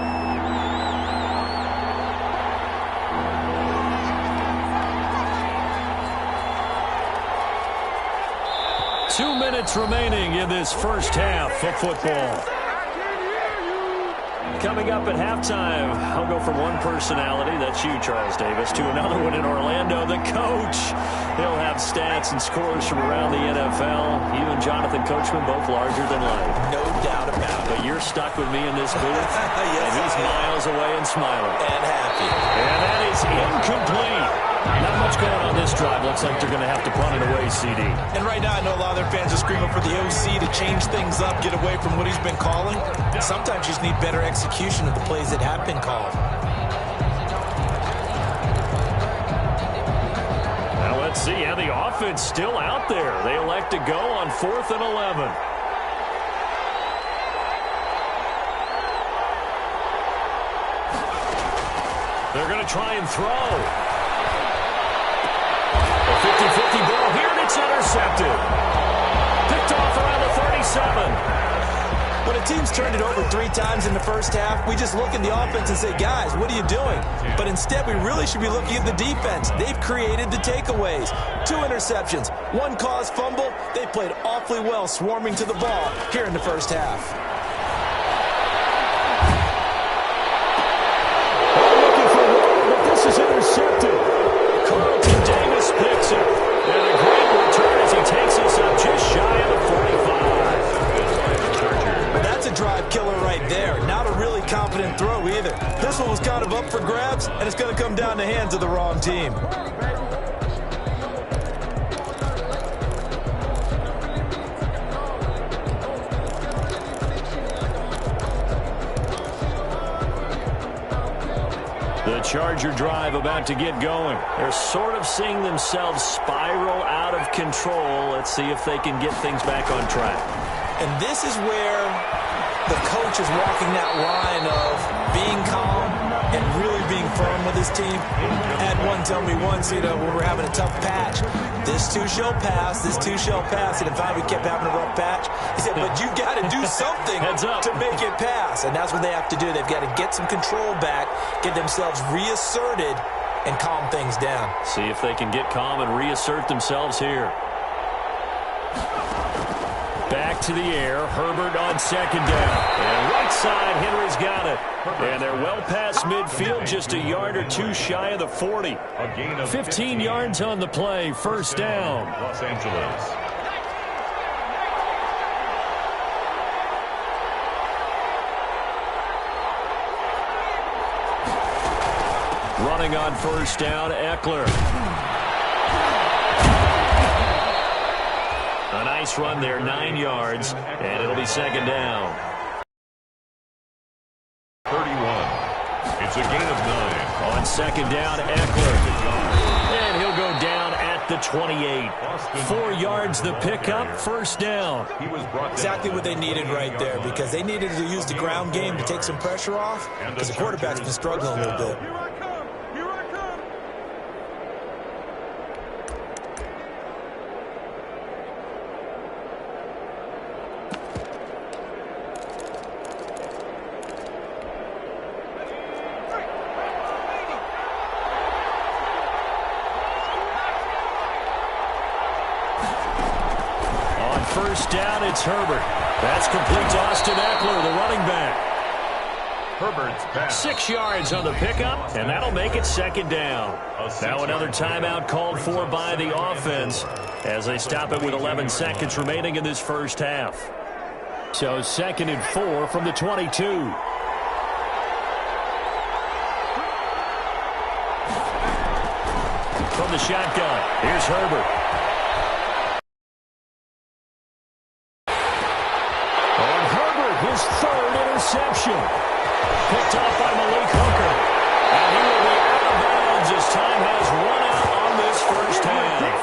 Speaker 3: Two minutes remaining in this first half of football. Coming up at halftime, I'll go from one personality, that's you, Charles Davis, to another one in Orlando, the coach. He'll have stats and scores from around the NFL. You and Jonathan Coachman, both larger than life.
Speaker 5: No doubt about it.
Speaker 3: But you're stuck with me in this booth, yes, and he's miles away and smiling.
Speaker 5: And happy.
Speaker 3: And that is incomplete. Not much going on this drive. Looks like they're going to have to punt it away, CD.
Speaker 5: And right now, I know a lot of their fans are screaming for the OC to change things up, get away from what he's been calling. Sometimes you just need better execution of the plays that have been called.
Speaker 3: Now let's see how the offense still out there. They elect to go on 4th and 11. They're going to try and throw. 50-50 ball here, and it's intercepted. Picked off around the 37.
Speaker 5: When a team's turned it over 3 times in the first half, we just look at the offense and say, guys, what are you doing? But instead, we really should be looking at the defense. They've created the takeaways. 2 interceptions, 1 caused fumble. They played awfully well swarming to the ball here in the first half. games, and it's going to come down the hands of the wrong team.
Speaker 3: The Charger drive about to get going. They're sort of seeing themselves spiral out of control. Let's see if they can get things back on track.
Speaker 5: And this is where the coach is walking that line of being calm and really being firm with his team. I had one tell me once, when we're having a tough patch, this too shall pass, this too shall pass. And in fact, we kept having a rough patch. He said, but you got to do something to make it pass. And that's what they have to do. They've got to get some control back, get themselves reasserted, and calm things down.
Speaker 3: See if they can get calm and reassert themselves here. Back to the air. Herbert on second down. And right side, Henry's got it. And they're well past midfield, just a yard or two shy of the 40. 15 yards on the play. First down.
Speaker 4: Los Angeles.
Speaker 3: Running on first down, Eckler. A nice run there, 9 yards, and it'll be second down.
Speaker 4: 31. It's a gain of 9.
Speaker 3: On second down, Eckler. And he'll go down at the 28. 4 yards the pickup, first down.
Speaker 5: Exactly what they needed right there, because they needed to use the ground game to take some pressure off, because the quarterback's been struggling a little bit.
Speaker 3: First down, it's Herbert. That's complete to Austin Eckler, the running back.
Speaker 4: Herbert's pass.
Speaker 3: 6 yards on the pickup, and that'll make it second down. Now another timeout called for by the offense as they stop it with 11 seconds remaining in this first half. So 2nd and 4 from the 22. From the shotgun, here's Herbert. His third interception. Picked off by Malik Hooker. And he will be out of bounds as time has run out on this first half.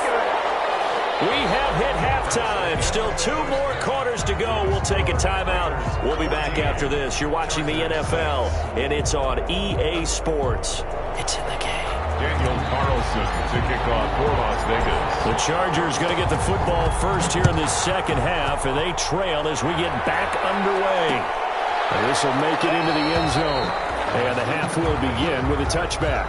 Speaker 3: We have hit halftime. Still 2 more quarters to go. We'll take a timeout. We'll be back after this. You're watching the NFL, and it's on EA Sports. It's in the game.
Speaker 4: Daniel Carlson to kick off for Las Vegas.
Speaker 3: The Chargers going to get the football first here in this second half, and they trail as we get back underway. And this will make it into the end zone. And the half will begin with a touchback.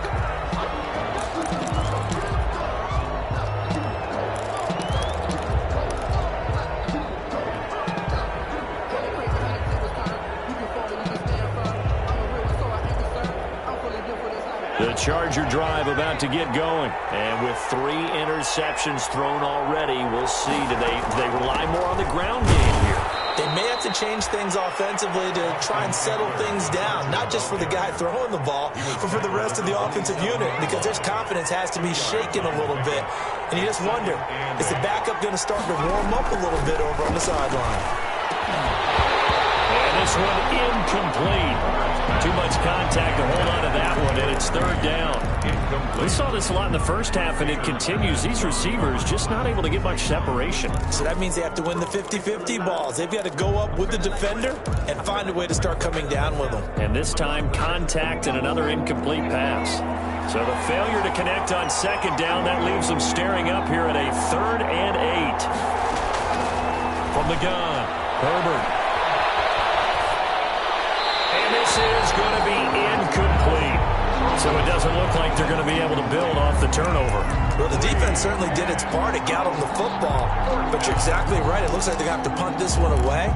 Speaker 3: The Charger drive about to get going. And with 3 interceptions thrown already, we'll see. Do they rely more on the ground game here?
Speaker 5: They may have to change things offensively to try and settle things down, not just for the guy throwing the ball, but for the rest of the offensive unit, because their confidence has to be shaken a little bit. And you just wonder, is the backup going to start to warm up a little bit over on the sideline?
Speaker 3: And this one incomplete. Too much contact to hold on to that one, and it's third down. We saw this a lot in the first half, and it continues. These receivers just not able to get much separation.
Speaker 5: So that means they have to win the 50-50 balls. They've got to go up with the defender and find a way to start coming down with them.
Speaker 3: And this time, contact and another incomplete pass. So the failure to connect on second down, that leaves them staring up here at a 3rd and 8. From the gun, Herbert. And this is going to be incomplete. So it doesn't look like they're going to be able to build off the turnover.
Speaker 5: Well, the defense certainly did its part to get them the football. But you're exactly right. It looks like they're going to have to punt this one away.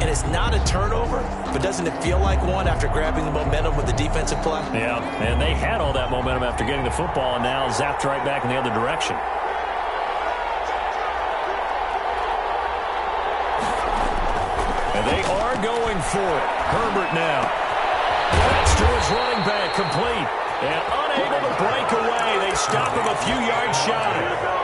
Speaker 5: And it's not a turnover, but doesn't it feel like one after grabbing the momentum with the defensive play?
Speaker 3: Yeah, and they had all that momentum after getting the football and now zapped right back in the other direction. And they are going for it. Herbert now. That's to his running back, complete. And unable to break away. They stop him a few yards shy.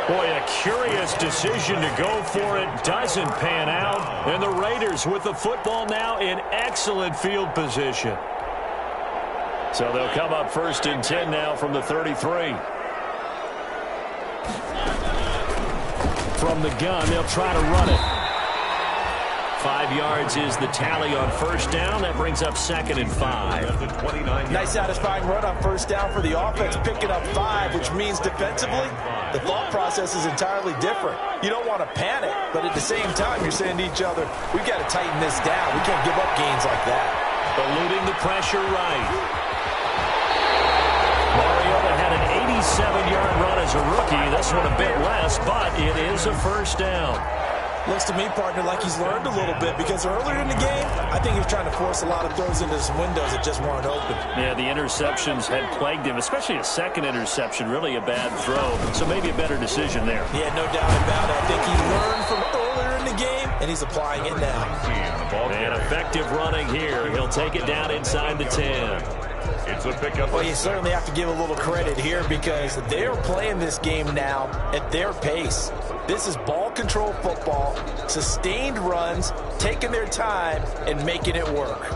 Speaker 3: Boy, a curious decision to go for it. Doesn't pan out. And the Raiders with the football now in excellent field position. So they'll come up 1st and 10 now from the 33. From the gun, they'll try to run it. 5 yards is the tally on 1st down. That brings up 2nd and 5.
Speaker 5: Nice satisfying run on 1st down for the offense, picking up 5, which means defensively, the thought process is entirely different. You don't want to panic, but at the same time, you're saying to each other, we've got to tighten this down. We can't give up gains like that.
Speaker 3: Eluding the pressure right. Mariota had an 87-yard run as a rookie. This one a bit less, but it is a 1st down.
Speaker 5: Looks to me, partner, like he's learned a little bit because earlier in the game, I think he was trying to force a lot of throws into some windows that just weren't open.
Speaker 3: Yeah, the interceptions had plagued him, especially a second interception, really a bad throw. So maybe a better decision there.
Speaker 5: Yeah, no doubt about it. I think he learned from earlier in the game, and he's applying it now.
Speaker 3: And effective running here. He'll take it down inside the 10.
Speaker 4: It's a pickup.
Speaker 5: Well, you certainly have to give a little credit here because they're playing this game now at their pace. This is ball control football, sustained runs, taking their time, and making it work.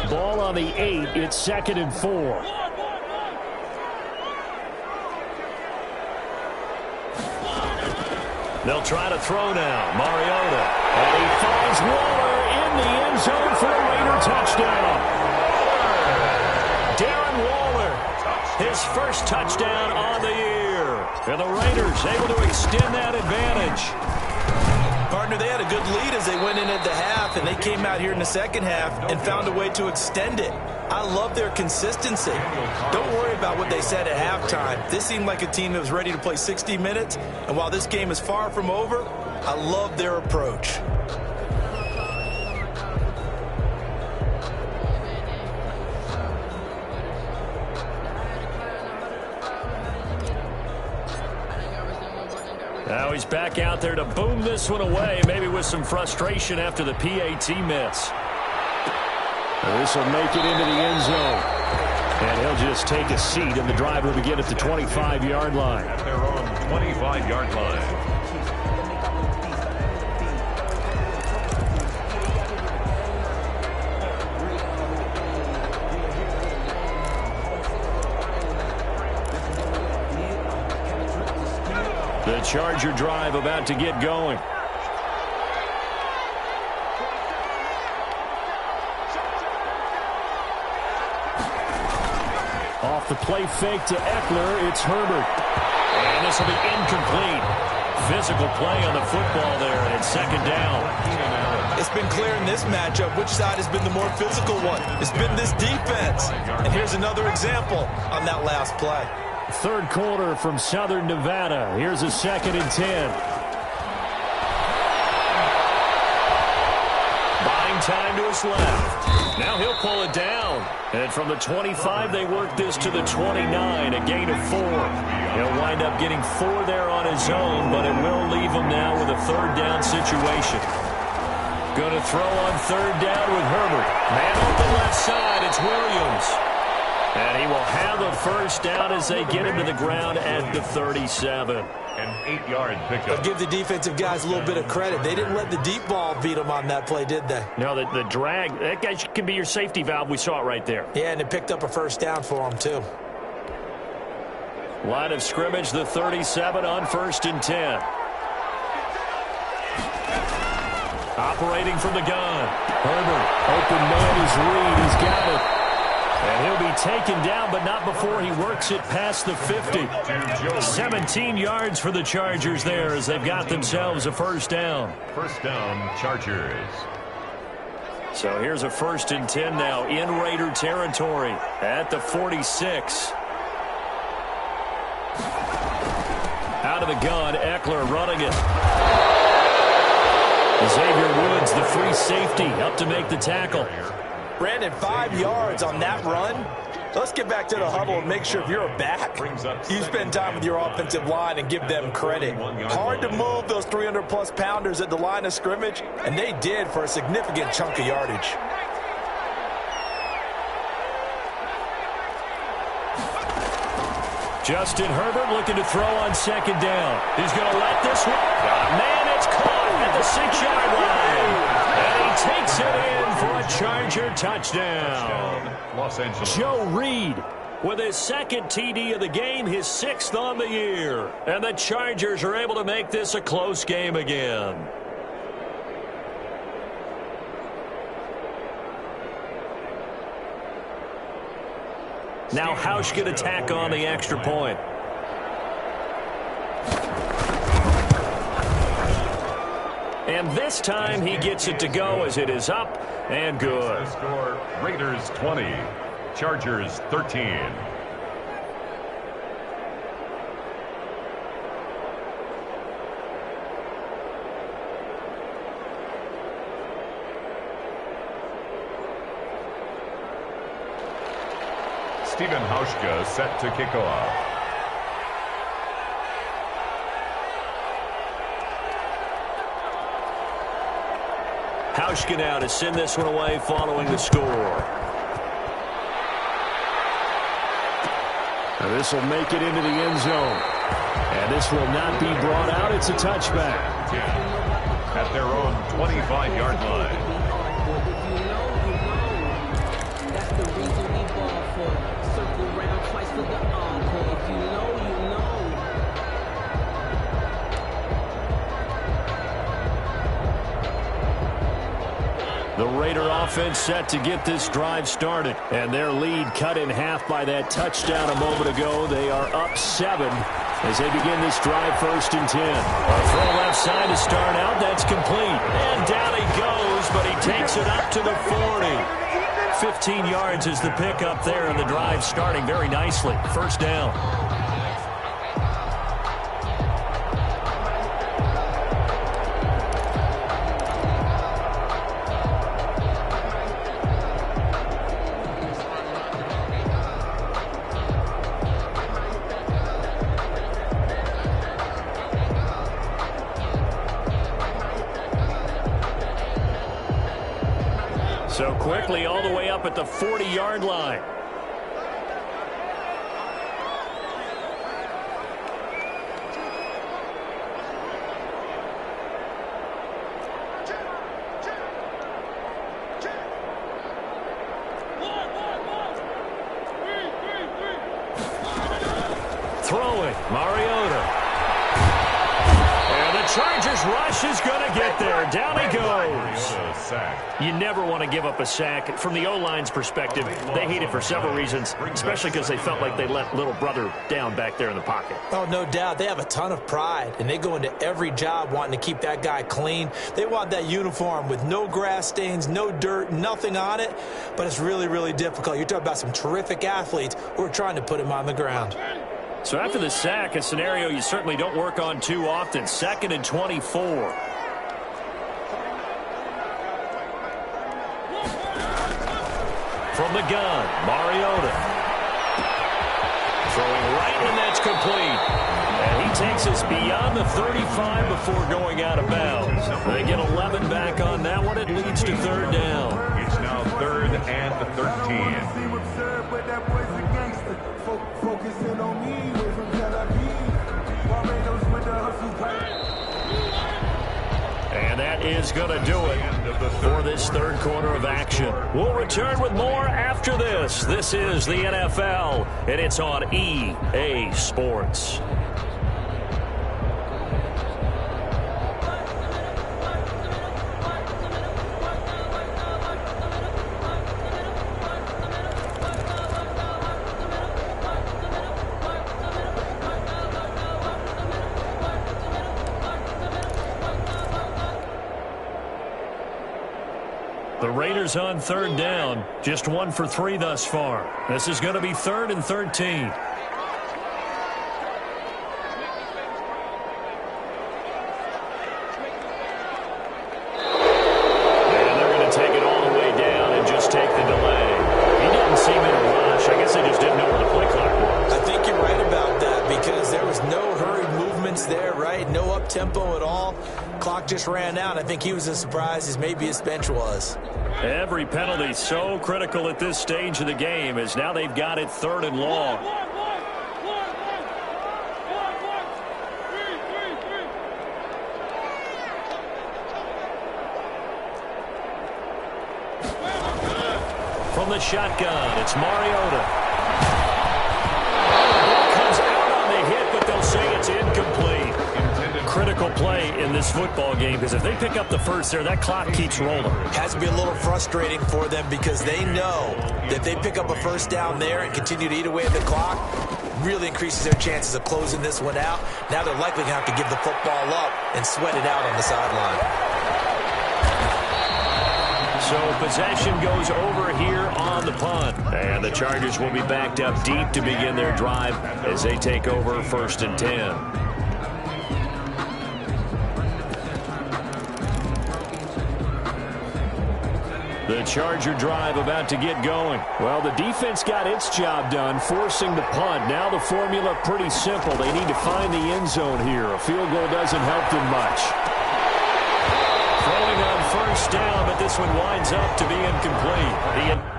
Speaker 3: Ball on the 8. It's 2nd and 4. They'll try to throw now. Mariota. And he finds Waller in the end zone for a Raider touchdown. Darren Waller, his first touchdown on the year. And the Raiders able to extend that advantage.
Speaker 5: Partner, they had a good lead as they went in at the half, and they came out here in the second half and found a way to extend it. I love their consistency. Don't worry about what they said at halftime. This seemed like a team that was ready to play 60 minutes, and while this game is far from over, I love their approach.
Speaker 3: Now he's back out there to boom this one away, maybe with some frustration after the PAT miss. This will make it into the end zone. And he'll just take a seat, and the drive will begin at the 25-yard line.
Speaker 4: At their own 25-yard line.
Speaker 3: The Charger drive about to get going. Off the play fake to Eckler, it's Herbert. And this will be incomplete. Physical play on the football there, and it's 2nd down.
Speaker 5: It's been clear in this matchup which side has been the more physical one. It's been this defense. And here's another example on that last play.
Speaker 3: 3rd quarter from Southern Nevada. Here's a 2nd and 10. Buying time to his left. Now he'll pull it down. And from the 25, they work this to the 29, a gain of 4. He'll wind up getting 4 there on his own, but it will leave him now with a 3rd down situation. Going to throw on 3rd down with Herbert. Man on the left side, it's Williams. And he will have a 1st down as they get him to the ground at the 37.
Speaker 4: An 8-yard pickup.
Speaker 5: But give the defensive guys a little bit of credit. They didn't let the deep ball beat them on that play, did they?
Speaker 3: No, the drag, that guy can be your safety valve. We saw it right there.
Speaker 5: Yeah, and it picked up a 1st down for them, too.
Speaker 3: Line of scrimmage, the 37 on 1st and 10. Operating from the gun. Herbert, open man is Reed. He's got it. And he'll be taken down, but not before he works it past the 50. 17 yards for the Chargers there as they've got themselves a 1st down.
Speaker 4: 1st down, Chargers.
Speaker 3: So here's a 1st and 10 now in Raider territory at the 46. Out of the gun, Eckler running it. Xavier Woods, the free safety, up to make the tackle.
Speaker 5: Brandon, 5 yards on that run. Let's get back to the huddle and make sure if you're a back, you spend time with your offensive line and give them credit. Hard to move those 300-plus pounders at the line of scrimmage, and they did for a significant chunk of yardage.
Speaker 3: Justin Herbert looking to throw on second down. He's going to let this one. Man, it's caught at the 6-yard line. And he takes it in for a Charger touchdown.
Speaker 4: Los Angeles.
Speaker 3: Joe Reed with his second TD of the game, his 6th on the year. And the Chargers are able to make this a close game again. Now Hausch going to tack on the extra point. And this time he gets it to go as it is up and good.
Speaker 4: The score, Raiders 20, Chargers 13. Stephen Hauschka set to kick off.
Speaker 3: Hauschka now to send this one away following the score. And this will make it into the end zone. And this will not be brought out. It's a touchback.
Speaker 4: At their own 25-yard line.
Speaker 3: The Raider offense set to get this drive started. And their lead cut in half by that touchdown a moment ago. They are up 7 as they begin this drive 1st and 10. A throw left side to start out. That's complete. And down he goes, but he takes it up to the 40. 15 yards is the pickup there, and the drive starting very nicely. 1st down. So quickly all the way up at the 40-yard line. Throwing, Mariota. And the Chargers rush is going to get there. Down he goes. You never want to give up a sack. From the O-line's perspective, they hate it for several reasons, especially because they felt like they let little brother down back there in the pocket.
Speaker 5: Oh, no doubt. They have a ton of pride, and they go into every job wanting to keep that guy clean. They want that uniform with no grass stains, no dirt, nothing on it, but it's really, really difficult. You're talking about some terrific athletes who are trying to put him on the ground.
Speaker 3: So after the sack, a scenario you certainly don't work on too often. 2nd and 24. From the gun, Mariota. Throwing right, and that's complete. And he takes us beyond the 35 before going out of bounds. They get 11 back on that one. It leads to 3rd down.
Speaker 4: It's now 3rd and 13.
Speaker 7: Focusing on me, we're from Tel Aviv. Barbados with the hustle.
Speaker 3: And that is going to do it for this 3rd quarter of action. We'll return with more after this. This is the NFL, and it's on EA Sports. The Raiders on 3rd down, just 1 for 3 thus far. This is going to be 3rd and 13. And they're going to take it all the way down and just take the delay. He didn't seem in a rush. I guess they just didn't know where the play clock was.
Speaker 5: I think you're right about that because there was no hurried movements there, right? No up-tempo at all. Clock just ran out. I think he was as surprised as maybe his bench was.
Speaker 3: Every penalty so critical at this stage of the game as now they've got it 3rd and long. From the shotgun, it's Mariota. Comes out on the hit, but they'll say it's incomplete. Critical play in this football game, because if they pick up the first there, that clock keeps rolling.
Speaker 5: Has to be a little frustrating for them because they know that if they pick up a first down there and continue to eat away at the clock, really increases their chances of closing this one out. Now they're likely going to have to give the football up and sweat it out on the sideline.
Speaker 3: So possession goes over here on the punt. And the Chargers will be backed up deep to begin their drive as they take over 1st and 10. The Charger drive about to get going. Well, the defense got its job done, forcing the punt. Now the formula pretty simple. They need to find the end zone here. A field goal doesn't help them much. Throwing on 1st down, but this one winds up to be incomplete.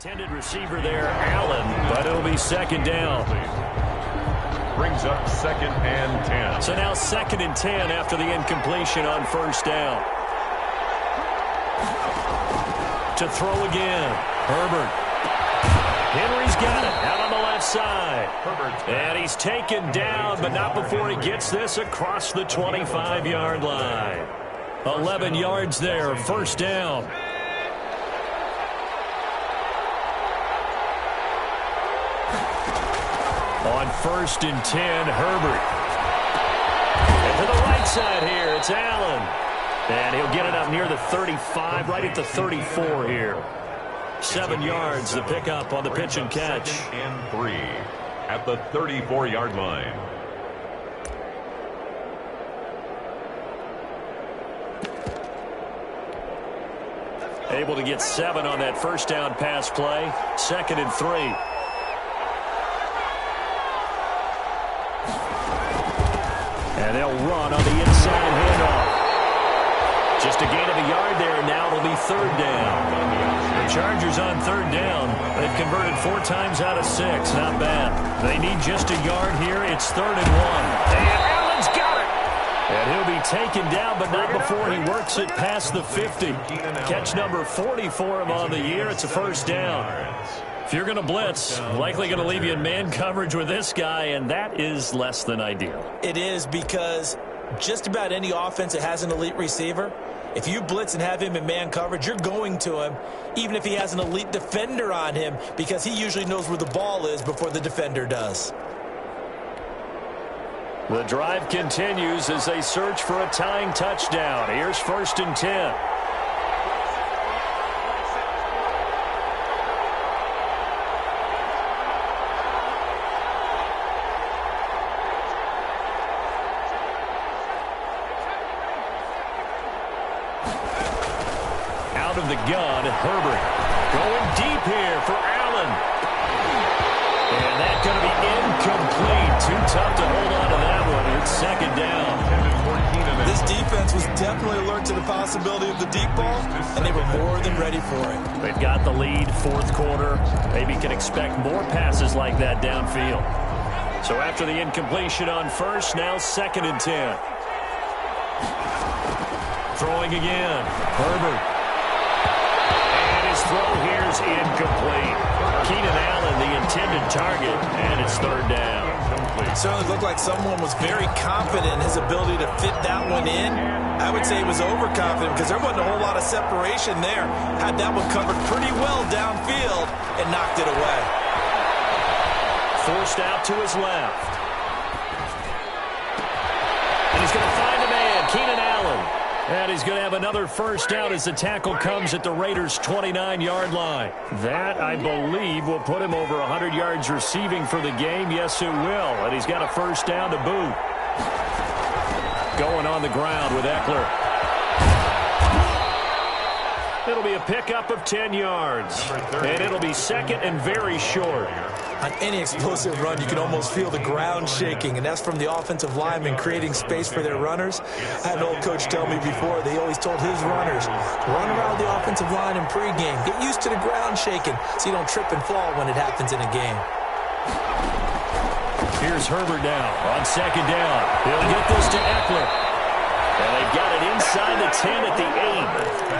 Speaker 3: Intended receiver there, Allen, but it'll be 2nd down.
Speaker 4: Brings up 2nd and 10.
Speaker 3: So now 2nd and 10 after the incompletion on 1st down. To throw again, Herbert. Henry's got it out on the left side. And he's taken down, but not before he gets this across the 25-yard line. 11 yards there, 1st down. On 1st and 10, Herbert. And to the right side here, it's Allen. And he'll get it up near the 35, right at the 34 here. 7 yards, the pickup on the pitch and catch.
Speaker 4: 2nd and 3 at the 34-yard line.
Speaker 3: Able to get 7 on that 1st down pass play. 2nd and 3. And they'll run on the inside handoff. Just a gain of a yard there, and now it'll be 3rd down. The Chargers on 3rd down. They've converted 4 times out of 6. Not bad. They need just a yard here. It's 3rd and 1. And Allen's got it. And he'll be taken down, but not before he works it past the 50. Catch number 40 for him on the year. It's a 1st down. If you're going to blitz, likely going to leave you in man coverage with this guy, and that is less than ideal.
Speaker 5: It is, because just about any offense that has an elite receiver, if you blitz and have him in man coverage, you're going to him, even if he has an elite defender on him, because he usually knows where the ball is before the defender does.
Speaker 3: The drive continues as they search for a tying touchdown. Here's 1st and 10. Out of the gun, Herbert. Going deep here for Allen. And that's going to be incomplete. Too tough to hold on to that one. It's 2nd down.
Speaker 5: This defense was definitely alert to the possibility of the deep ball, and they were more than ready for it.
Speaker 3: They've got the lead, 4th quarter. Maybe can expect more passes like that downfield. So after the incompletion on 1st, now 2nd and 10. Throwing again. Herbert. And his throw here is incomplete. Keenan Allen, the intended target, and it's 3rd down.
Speaker 5: It certainly looked like someone was very confident in his ability to fit that one in. I would say he was overconfident because there wasn't a whole lot of separation there. Had that one covered pretty well downfield and knocked it away.
Speaker 3: Forced out to his left. And he's going to find a man, Keenan Allen. And he's going to have another first down as the tackle comes at the Raiders' 29-yard line. That, I believe, will put him over 100 yards receiving for the game. Yes, it will. And he's got a first down to boot. Going on the ground with Eckler. It'll be a pickup of 10 yards. And it'll be second and very short.
Speaker 5: On any explosive run, you can almost feel the ground shaking, and that's from the offensive linemen creating space for their runners. I had an old coach tell me before, they always told his runners, run around the offensive line in pregame. Get used to the ground shaking so you don't trip and fall when it happens in a game.
Speaker 3: Here's Herbert now on second down. He'll get this to Eckler. And they've got it inside the 10 at the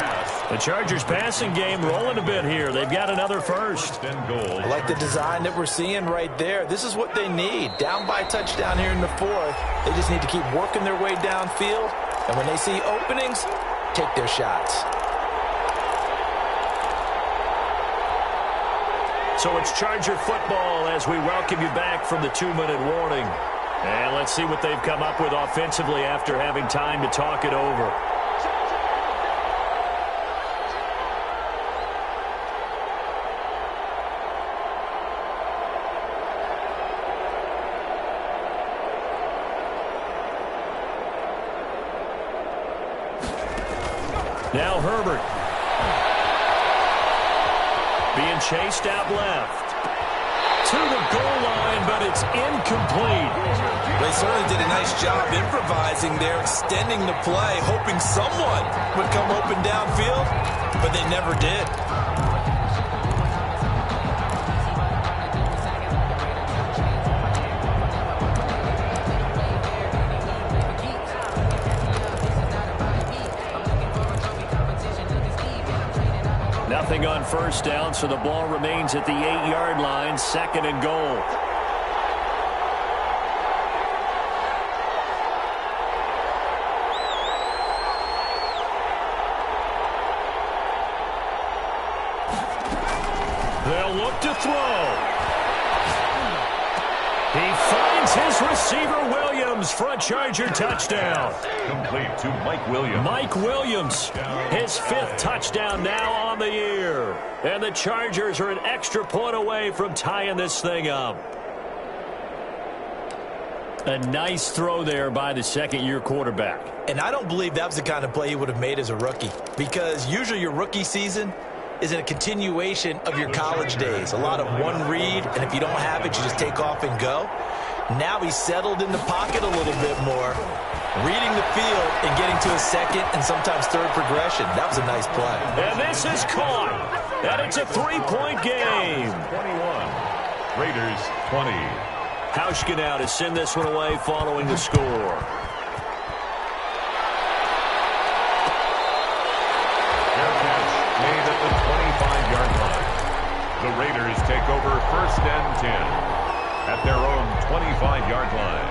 Speaker 3: 8. The Chargers passing game rolling a bit here. They've got another first.
Speaker 5: I like the design that we're seeing right there. This is what they need. Down by touchdown here in the 4th. They just need to keep working their way downfield. And when they see openings, take their shots.
Speaker 3: So it's Charger football as we welcome you back from the 2-minute warning. And let's see what they've come up with offensively after having time to talk it over. Now Herbert. Being chased out left. To the goal line, but it's incomplete.
Speaker 5: They certainly did a nice job improvising there, extending the play, hoping someone would come open downfield, but they never did.
Speaker 3: Nothing on first down, so the ball remains at the 8-yard line, second and goal. They'll look to throw. He finds his receiver, Williams, for a Charger touchdown.
Speaker 4: Complete to Mike Williams.
Speaker 3: Mike Williams, his 5th touchdown now on the year. And the Chargers are an extra point away from tying this thing up. A nice throw there by the second-year quarterback.
Speaker 5: And I don't believe that was the kind of play he would have made as a rookie, because usually your rookie season is in a continuation of your college days. A lot of one read, and if you don't have it, you just take off and go. Now he's settled in the pocket a little bit more, reading the field and getting to a second and sometimes third progression. That was a nice play.
Speaker 3: And this is caught. And it's a 3-point game.
Speaker 4: 21. Raiders 20.
Speaker 3: Hauschka now to send this one away following the score.
Speaker 4: Made at the 25-yard line. The Raiders take over first and 10 at their own 25-yard line.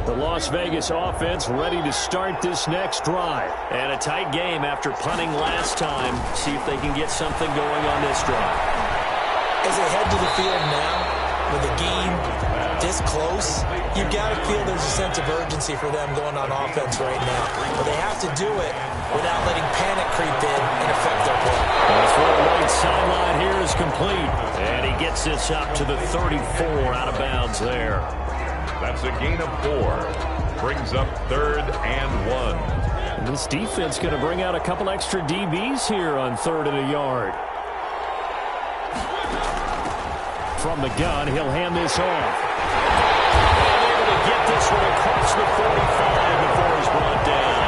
Speaker 3: The Las Vegas offense ready to start this next drive. And a tight game after punting last time. See if they can get something going on this drive.
Speaker 5: As they head to the field now, with the game this close, you've got to feel there's a sense of urgency for them going on offense right now. But they have to do it without letting panic creep in and affect their play.
Speaker 3: That's what the right sideline here is complete. And he gets this up to the 34 out of bounds there.
Speaker 4: That's a gain of 4. Brings up 3rd and 1.
Speaker 3: And this defense going to bring out a couple extra DBs here on 3rd and a yard. From the gun, he'll hand this off. And able to get this one across the 45 before he's brought down.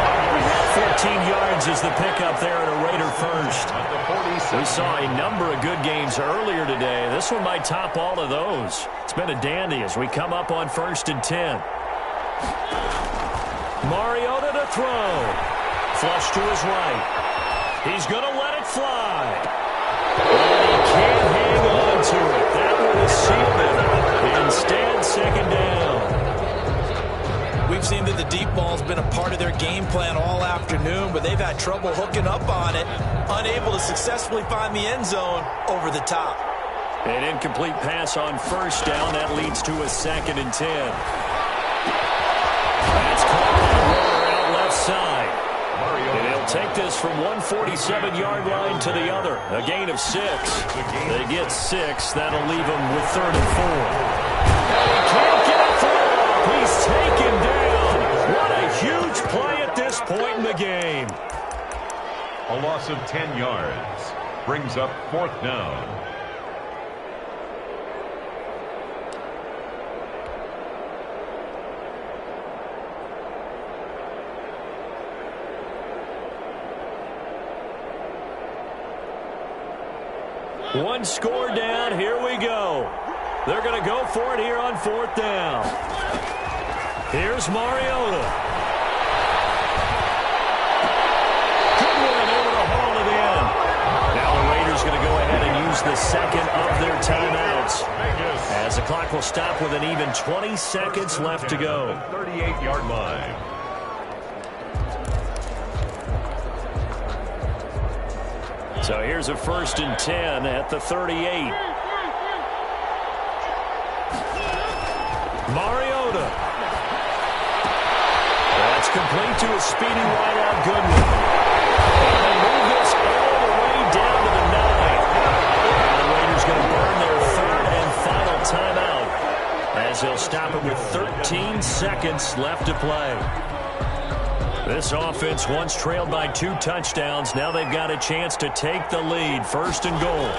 Speaker 3: 14 yards is the pickup there at a Raider first. We saw a number of good games earlier today. This one might top all of those. It's been a dandy as we come up on 1st and 10. Mariota to throw. Flush to his right. He's going to let it fly. And he can't hang on to it. That one is sealed it. Instead, second down.
Speaker 5: We we've seen that the deep ball's been a part of their game plan all afternoon, but they've had trouble hooking up on it, unable to successfully find the end zone over the top.
Speaker 3: An incomplete pass on first down. That leads to a 2nd and 10. That's caught by Warner out left side. And he'll take this from 147-yard line to the other. A gain of 6. They get 6. That'll leave them with 3rd and 4. And he can't get a throw. He's taken down. What a huge play at this point in the game.
Speaker 4: A loss of 10 yards brings up 4th down.
Speaker 3: One score down. Here we go. They're going to go for it here on 4th down. Here's Mariota. Good one over the haul to the end. Now the Raiders going to go ahead and use the 2nd of their timeouts, as the clock will stop with an even 20 seconds left to go.
Speaker 4: 38-yard line.
Speaker 3: So here's a 1st and 10 at the 38. Mariota. That's complete to a speedy wideout Goodwin. And they move this all the way down to the 9. And the Raiders going to burn their 3rd and final timeout, as they'll stop it with 13 seconds left to play. This offense once trailed by 2 touchdowns. Now they've got a chance to take the lead. 1st and goal.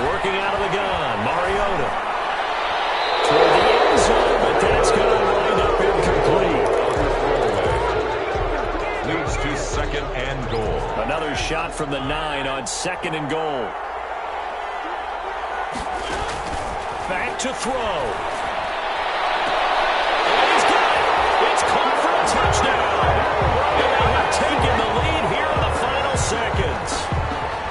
Speaker 3: Working out of the gun, Mariota. Toward the end zone, but that's going to wind up incomplete.
Speaker 4: Leads to 2nd and goal.
Speaker 3: Another shot from the 9 on 2nd and goal. Back to throw. Touchdown! And they have taken the lead here in the final seconds.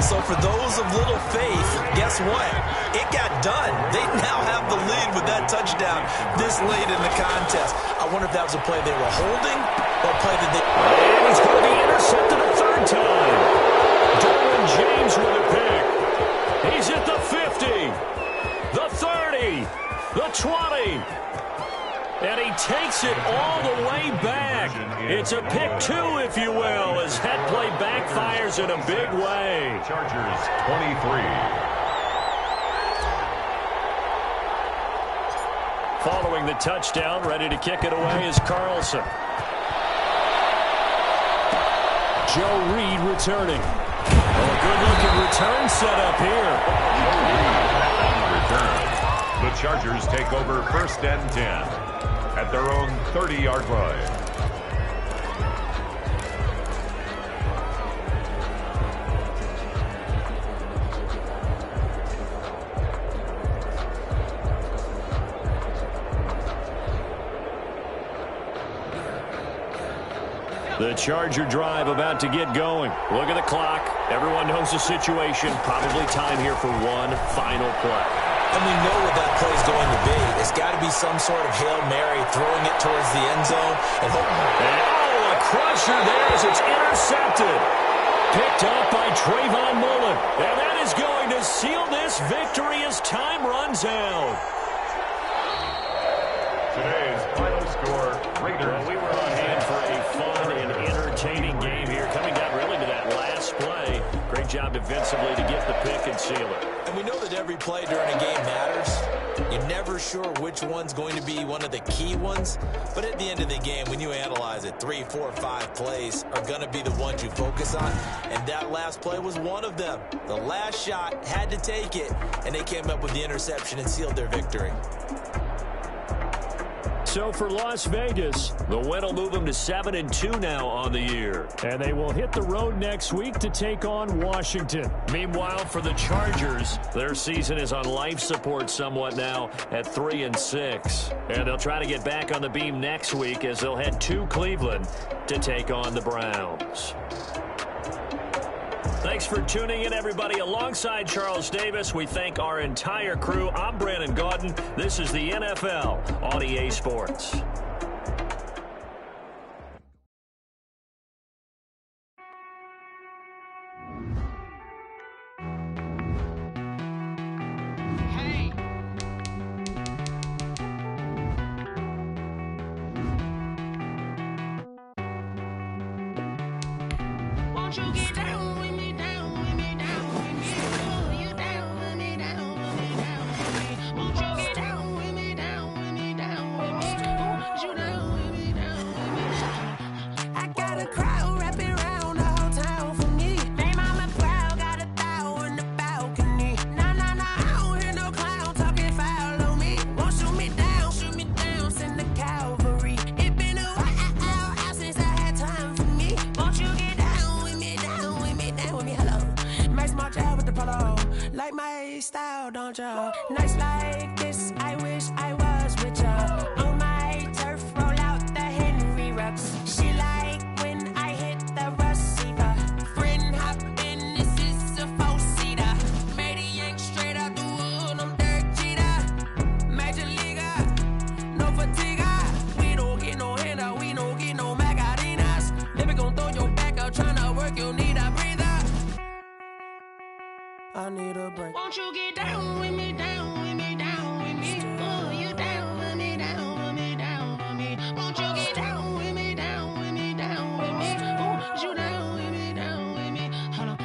Speaker 5: So for those of little faith, guess what? It got done. They now have the lead with that touchdown this late in the contest. I wonder if that was a play they were holding or a play that they...
Speaker 3: And he's going to be intercepted a 3rd time. Derwin James with a pick. He's at the 50, the 30, the 20. And he takes it all the way back. It's a pick 2, if you will, as that play backfires in a big way.
Speaker 4: Chargers 23.
Speaker 3: Following the touchdown, ready to kick it away is Carlson. Joe Reed returning. A good-looking return set up here.
Speaker 4: Return. The Chargers take over 1st and 10. At their own 30-yard line.
Speaker 3: The Charger drive about to get going. Look at the clock. Everyone knows the situation. Probably time here for one final play.
Speaker 5: And we know what that play is going to be. It's got to be some sort of Hail Mary, throwing it towards the end zone. And
Speaker 3: a crusher there as it's intercepted. Picked up by Trayvon Mullen. And that is going to seal this victory as time runs out.
Speaker 4: Today's final score, Raiders.
Speaker 3: Well, we were on hand for a fun and entertaining game here. Coming down really to that last play. Great job defensively to get the pick and seal it.
Speaker 5: And we know that every play during a game matters. You're never sure which one's going to be one of the key ones. But at the end of the game, when you analyze it, 3, 4, 5 plays are going to be the ones you focus on. And that last play was one of them. The last shot had to take it, and they came up with the interception and sealed their victory.
Speaker 3: So for Las Vegas, the win will move them to 7-2 now on the year. And they will hit the road next week to take on Washington. Meanwhile, for the Chargers, their season is on life support somewhat now at 3-6. And they'll try to get back on the beam next week as they'll head to Cleveland to take on the Browns. Thanks for tuning in, everybody. Alongside Charles Davis, we thank our entire crew. I'm Brandon Gaudin. This is the NFL on EA Sports.
Speaker 8: Won't you get down with me, down with me, down with me? Oh, you down with me, down with me, down with me. Won't you get down with me, down with me, down with me? Oh, you down with me, down with me? I got a crowd wrapping around the whole town for me. They mama proud, got a thou in the balcony. Nah, nah, nah, I don't hear no clown talking foul on me. Won't shoot me down, send the cavalry. It been a while since I had time for me. Won't you get down with me, down with me, down with me? Hello, Max March out with the polo. Like my style, don't ya? Nights like this, I wish I was with ya. On my turf, roll out the Henry Rux. She like when I hit the receiver. Friend hop in, this is a four-seater. Made a yank straight out the wood, I'm Derek Jeter. Major leaguer, no fatigue. We don't get no handout, we don't get no Macarinas. Never gon' throw your back out, tryna work, you need a breather. I need a break. Won't you get down with me, down with me, down with me? Oh, you down with me, down with me, down with me? Won't you get down with me, down with me, down with me? Oh, you down with me, down with me? Hold on.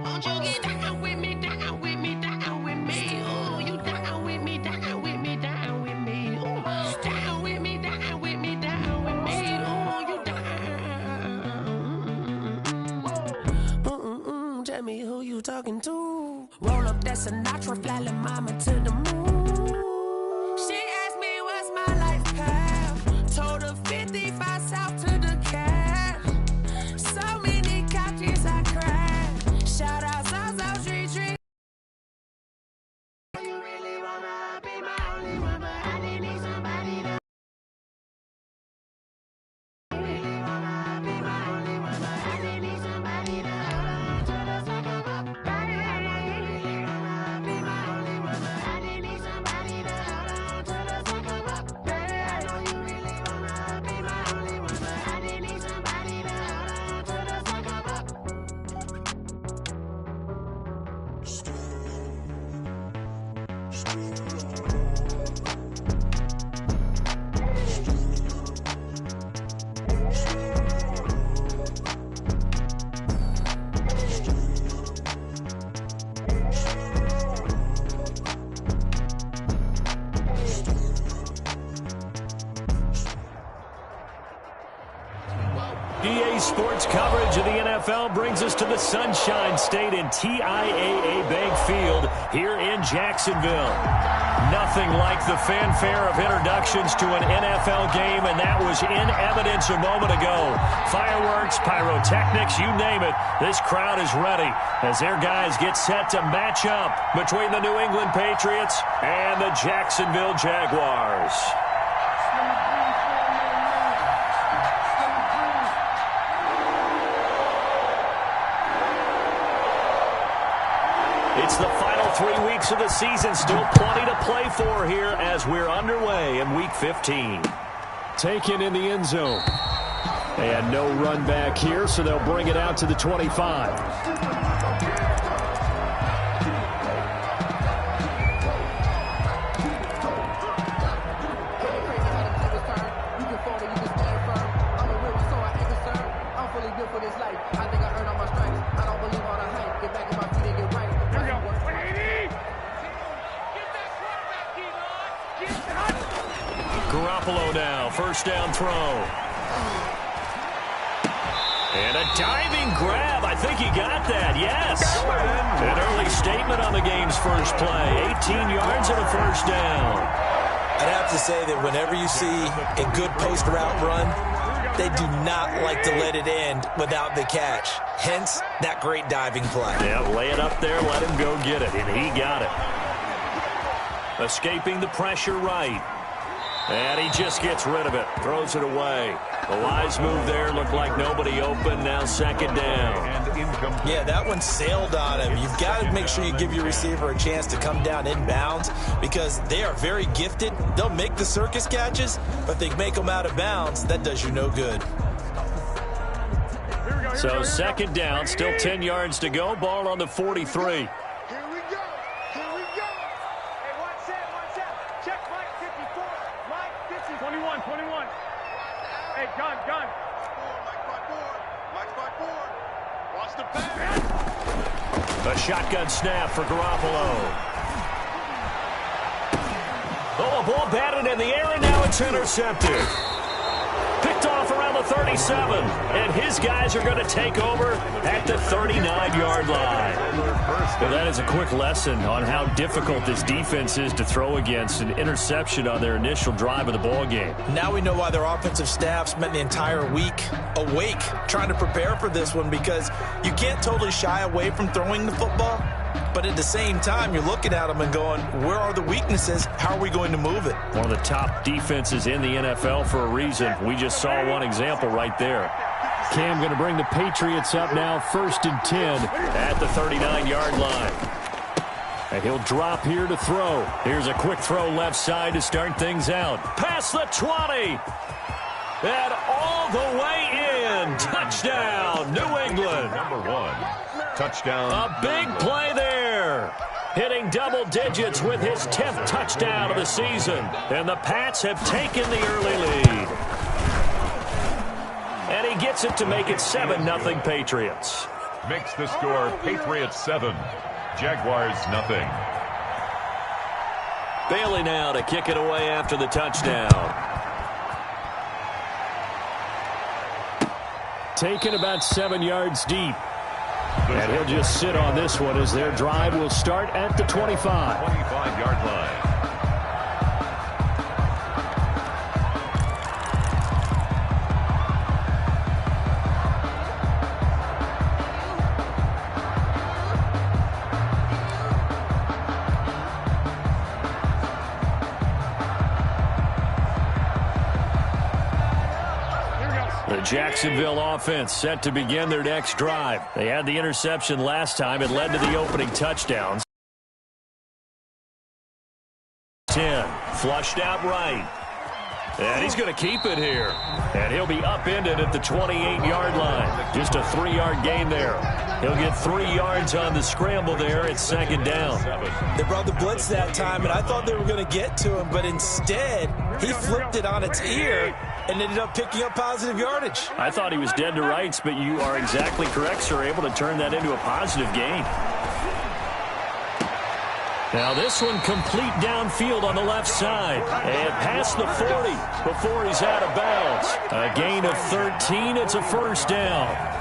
Speaker 8: Won't you get down with me, down with me, down with me? Oh, you down with me, down with me, down with me? Oh, down with me, down with me, down with me? Oh, you down. Tell me who you talking to. Roll up that Sinatra, fly la mama to the moon. She asked me what's my life path. Told her 55 south to the cab. So many couches I cried. Shout out South Street Tree. You really wanna be my only one, but I didn't need somebody to. You really wanna be my only one, but I didn't need somebody to hold on to the second up. Baby, I know you really wanna be my only one, but I didn't need somebody to hold on to the second up. Baby, I know you really wanna be my only one, but I didn't need somebody to hold on to the second up.
Speaker 3: EA Sports coverage of the NFL brings us to the Sunshine State in TIAA Bank Field here in Jacksonville. Nothing like the fanfare of introductions to an NFL game, and that was in evidence a moment ago. Fireworks, pyrotechnics, you name it. This crowd is ready as their guys get set to match up between the New England Patriots and the Jacksonville Jaguars. It's the final 3 weeks of the season. Still plenty to play for here as we're underway in Week 15. Taken in the end zone. And no run back here, so they'll bring it out to the 25. Now, first down throw. And a diving grab. I think he got that, yes. An early statement on the game's first play. 18 yards and a first down.
Speaker 5: I'd have to say that whenever you see a good post route run, they do not like to let it end without the catch. Hence, that great diving play.
Speaker 3: Yeah, lay it up there, let him go get it, and he got it. Escaping the pressure right. And he just gets rid of it, throws it away. A wise move there, looked like nobody open, now second down.
Speaker 5: Yeah, that one sailed on him. You've got to make sure you give your receiver a chance to come down inbounds because they are very gifted. They'll make the circus catches, but if they make them out of bounds, that does you no good.
Speaker 3: So second down, still 10 yards to go, ball on the 43.
Speaker 6: 21. Hey, gun. Watch
Speaker 3: A shotgun snap for Garoppolo. Oh, a ball batted in the air, and now it's intercepted. Picked off around the 37, and his guys are going to take over at the 39-yard line. Well, that is a quick lesson on how difficult this defense is to throw against. An interception on their initial drive of the ball game.
Speaker 5: Now we know why their offensive staff spent the entire week awake trying to prepare for this one, because you can't totally shy away from throwing the football. But at the same time, you're looking at them and going, where are the weaknesses? How are we going to move it?
Speaker 3: One of the top defenses in the NFL for a reason. We just saw one example right there. Cam going to bring the Patriots up now, 1st and 10 at the 39-yard line. And he'll drop here to throw. Here's a quick throw left side to start things out. Past the 20. And all the way in. Touchdown, New England.
Speaker 4: Number 1. Touchdown.
Speaker 3: A big play there. Hitting double digits with his 10th touchdown of the season. And the Pats have taken the early lead. And he gets it to make it 7-0 Patriots.
Speaker 4: Makes the score Patriots 7, Jaguars nothing.
Speaker 3: Bailey now to kick it away after the touchdown. Taken about 7 yards deep. And he'll just sit on this one as their drive will start at the 25.
Speaker 4: 25-yard line.
Speaker 3: The Jacksonville offense set to begin their next drive. They had the interception last time. It led to the opening touchdowns. 10, flushed out right. And he's going to keep it here. And he'll be upended at the 28-yard line. Just a 3-yard gain there. He'll get 3 yards on the scramble there at 2nd down.
Speaker 5: They brought the blitz that time, and I thought they were going to get to him, but instead he flipped it on its ear and ended up picking up positive yardage.
Speaker 3: I thought he was dead to rights, but you are exactly correct, sir. Able to turn that into a positive gain. Now this one complete downfield on the left side. And past the 40 before he's out of bounds. A gain of 13. It's a 1st down.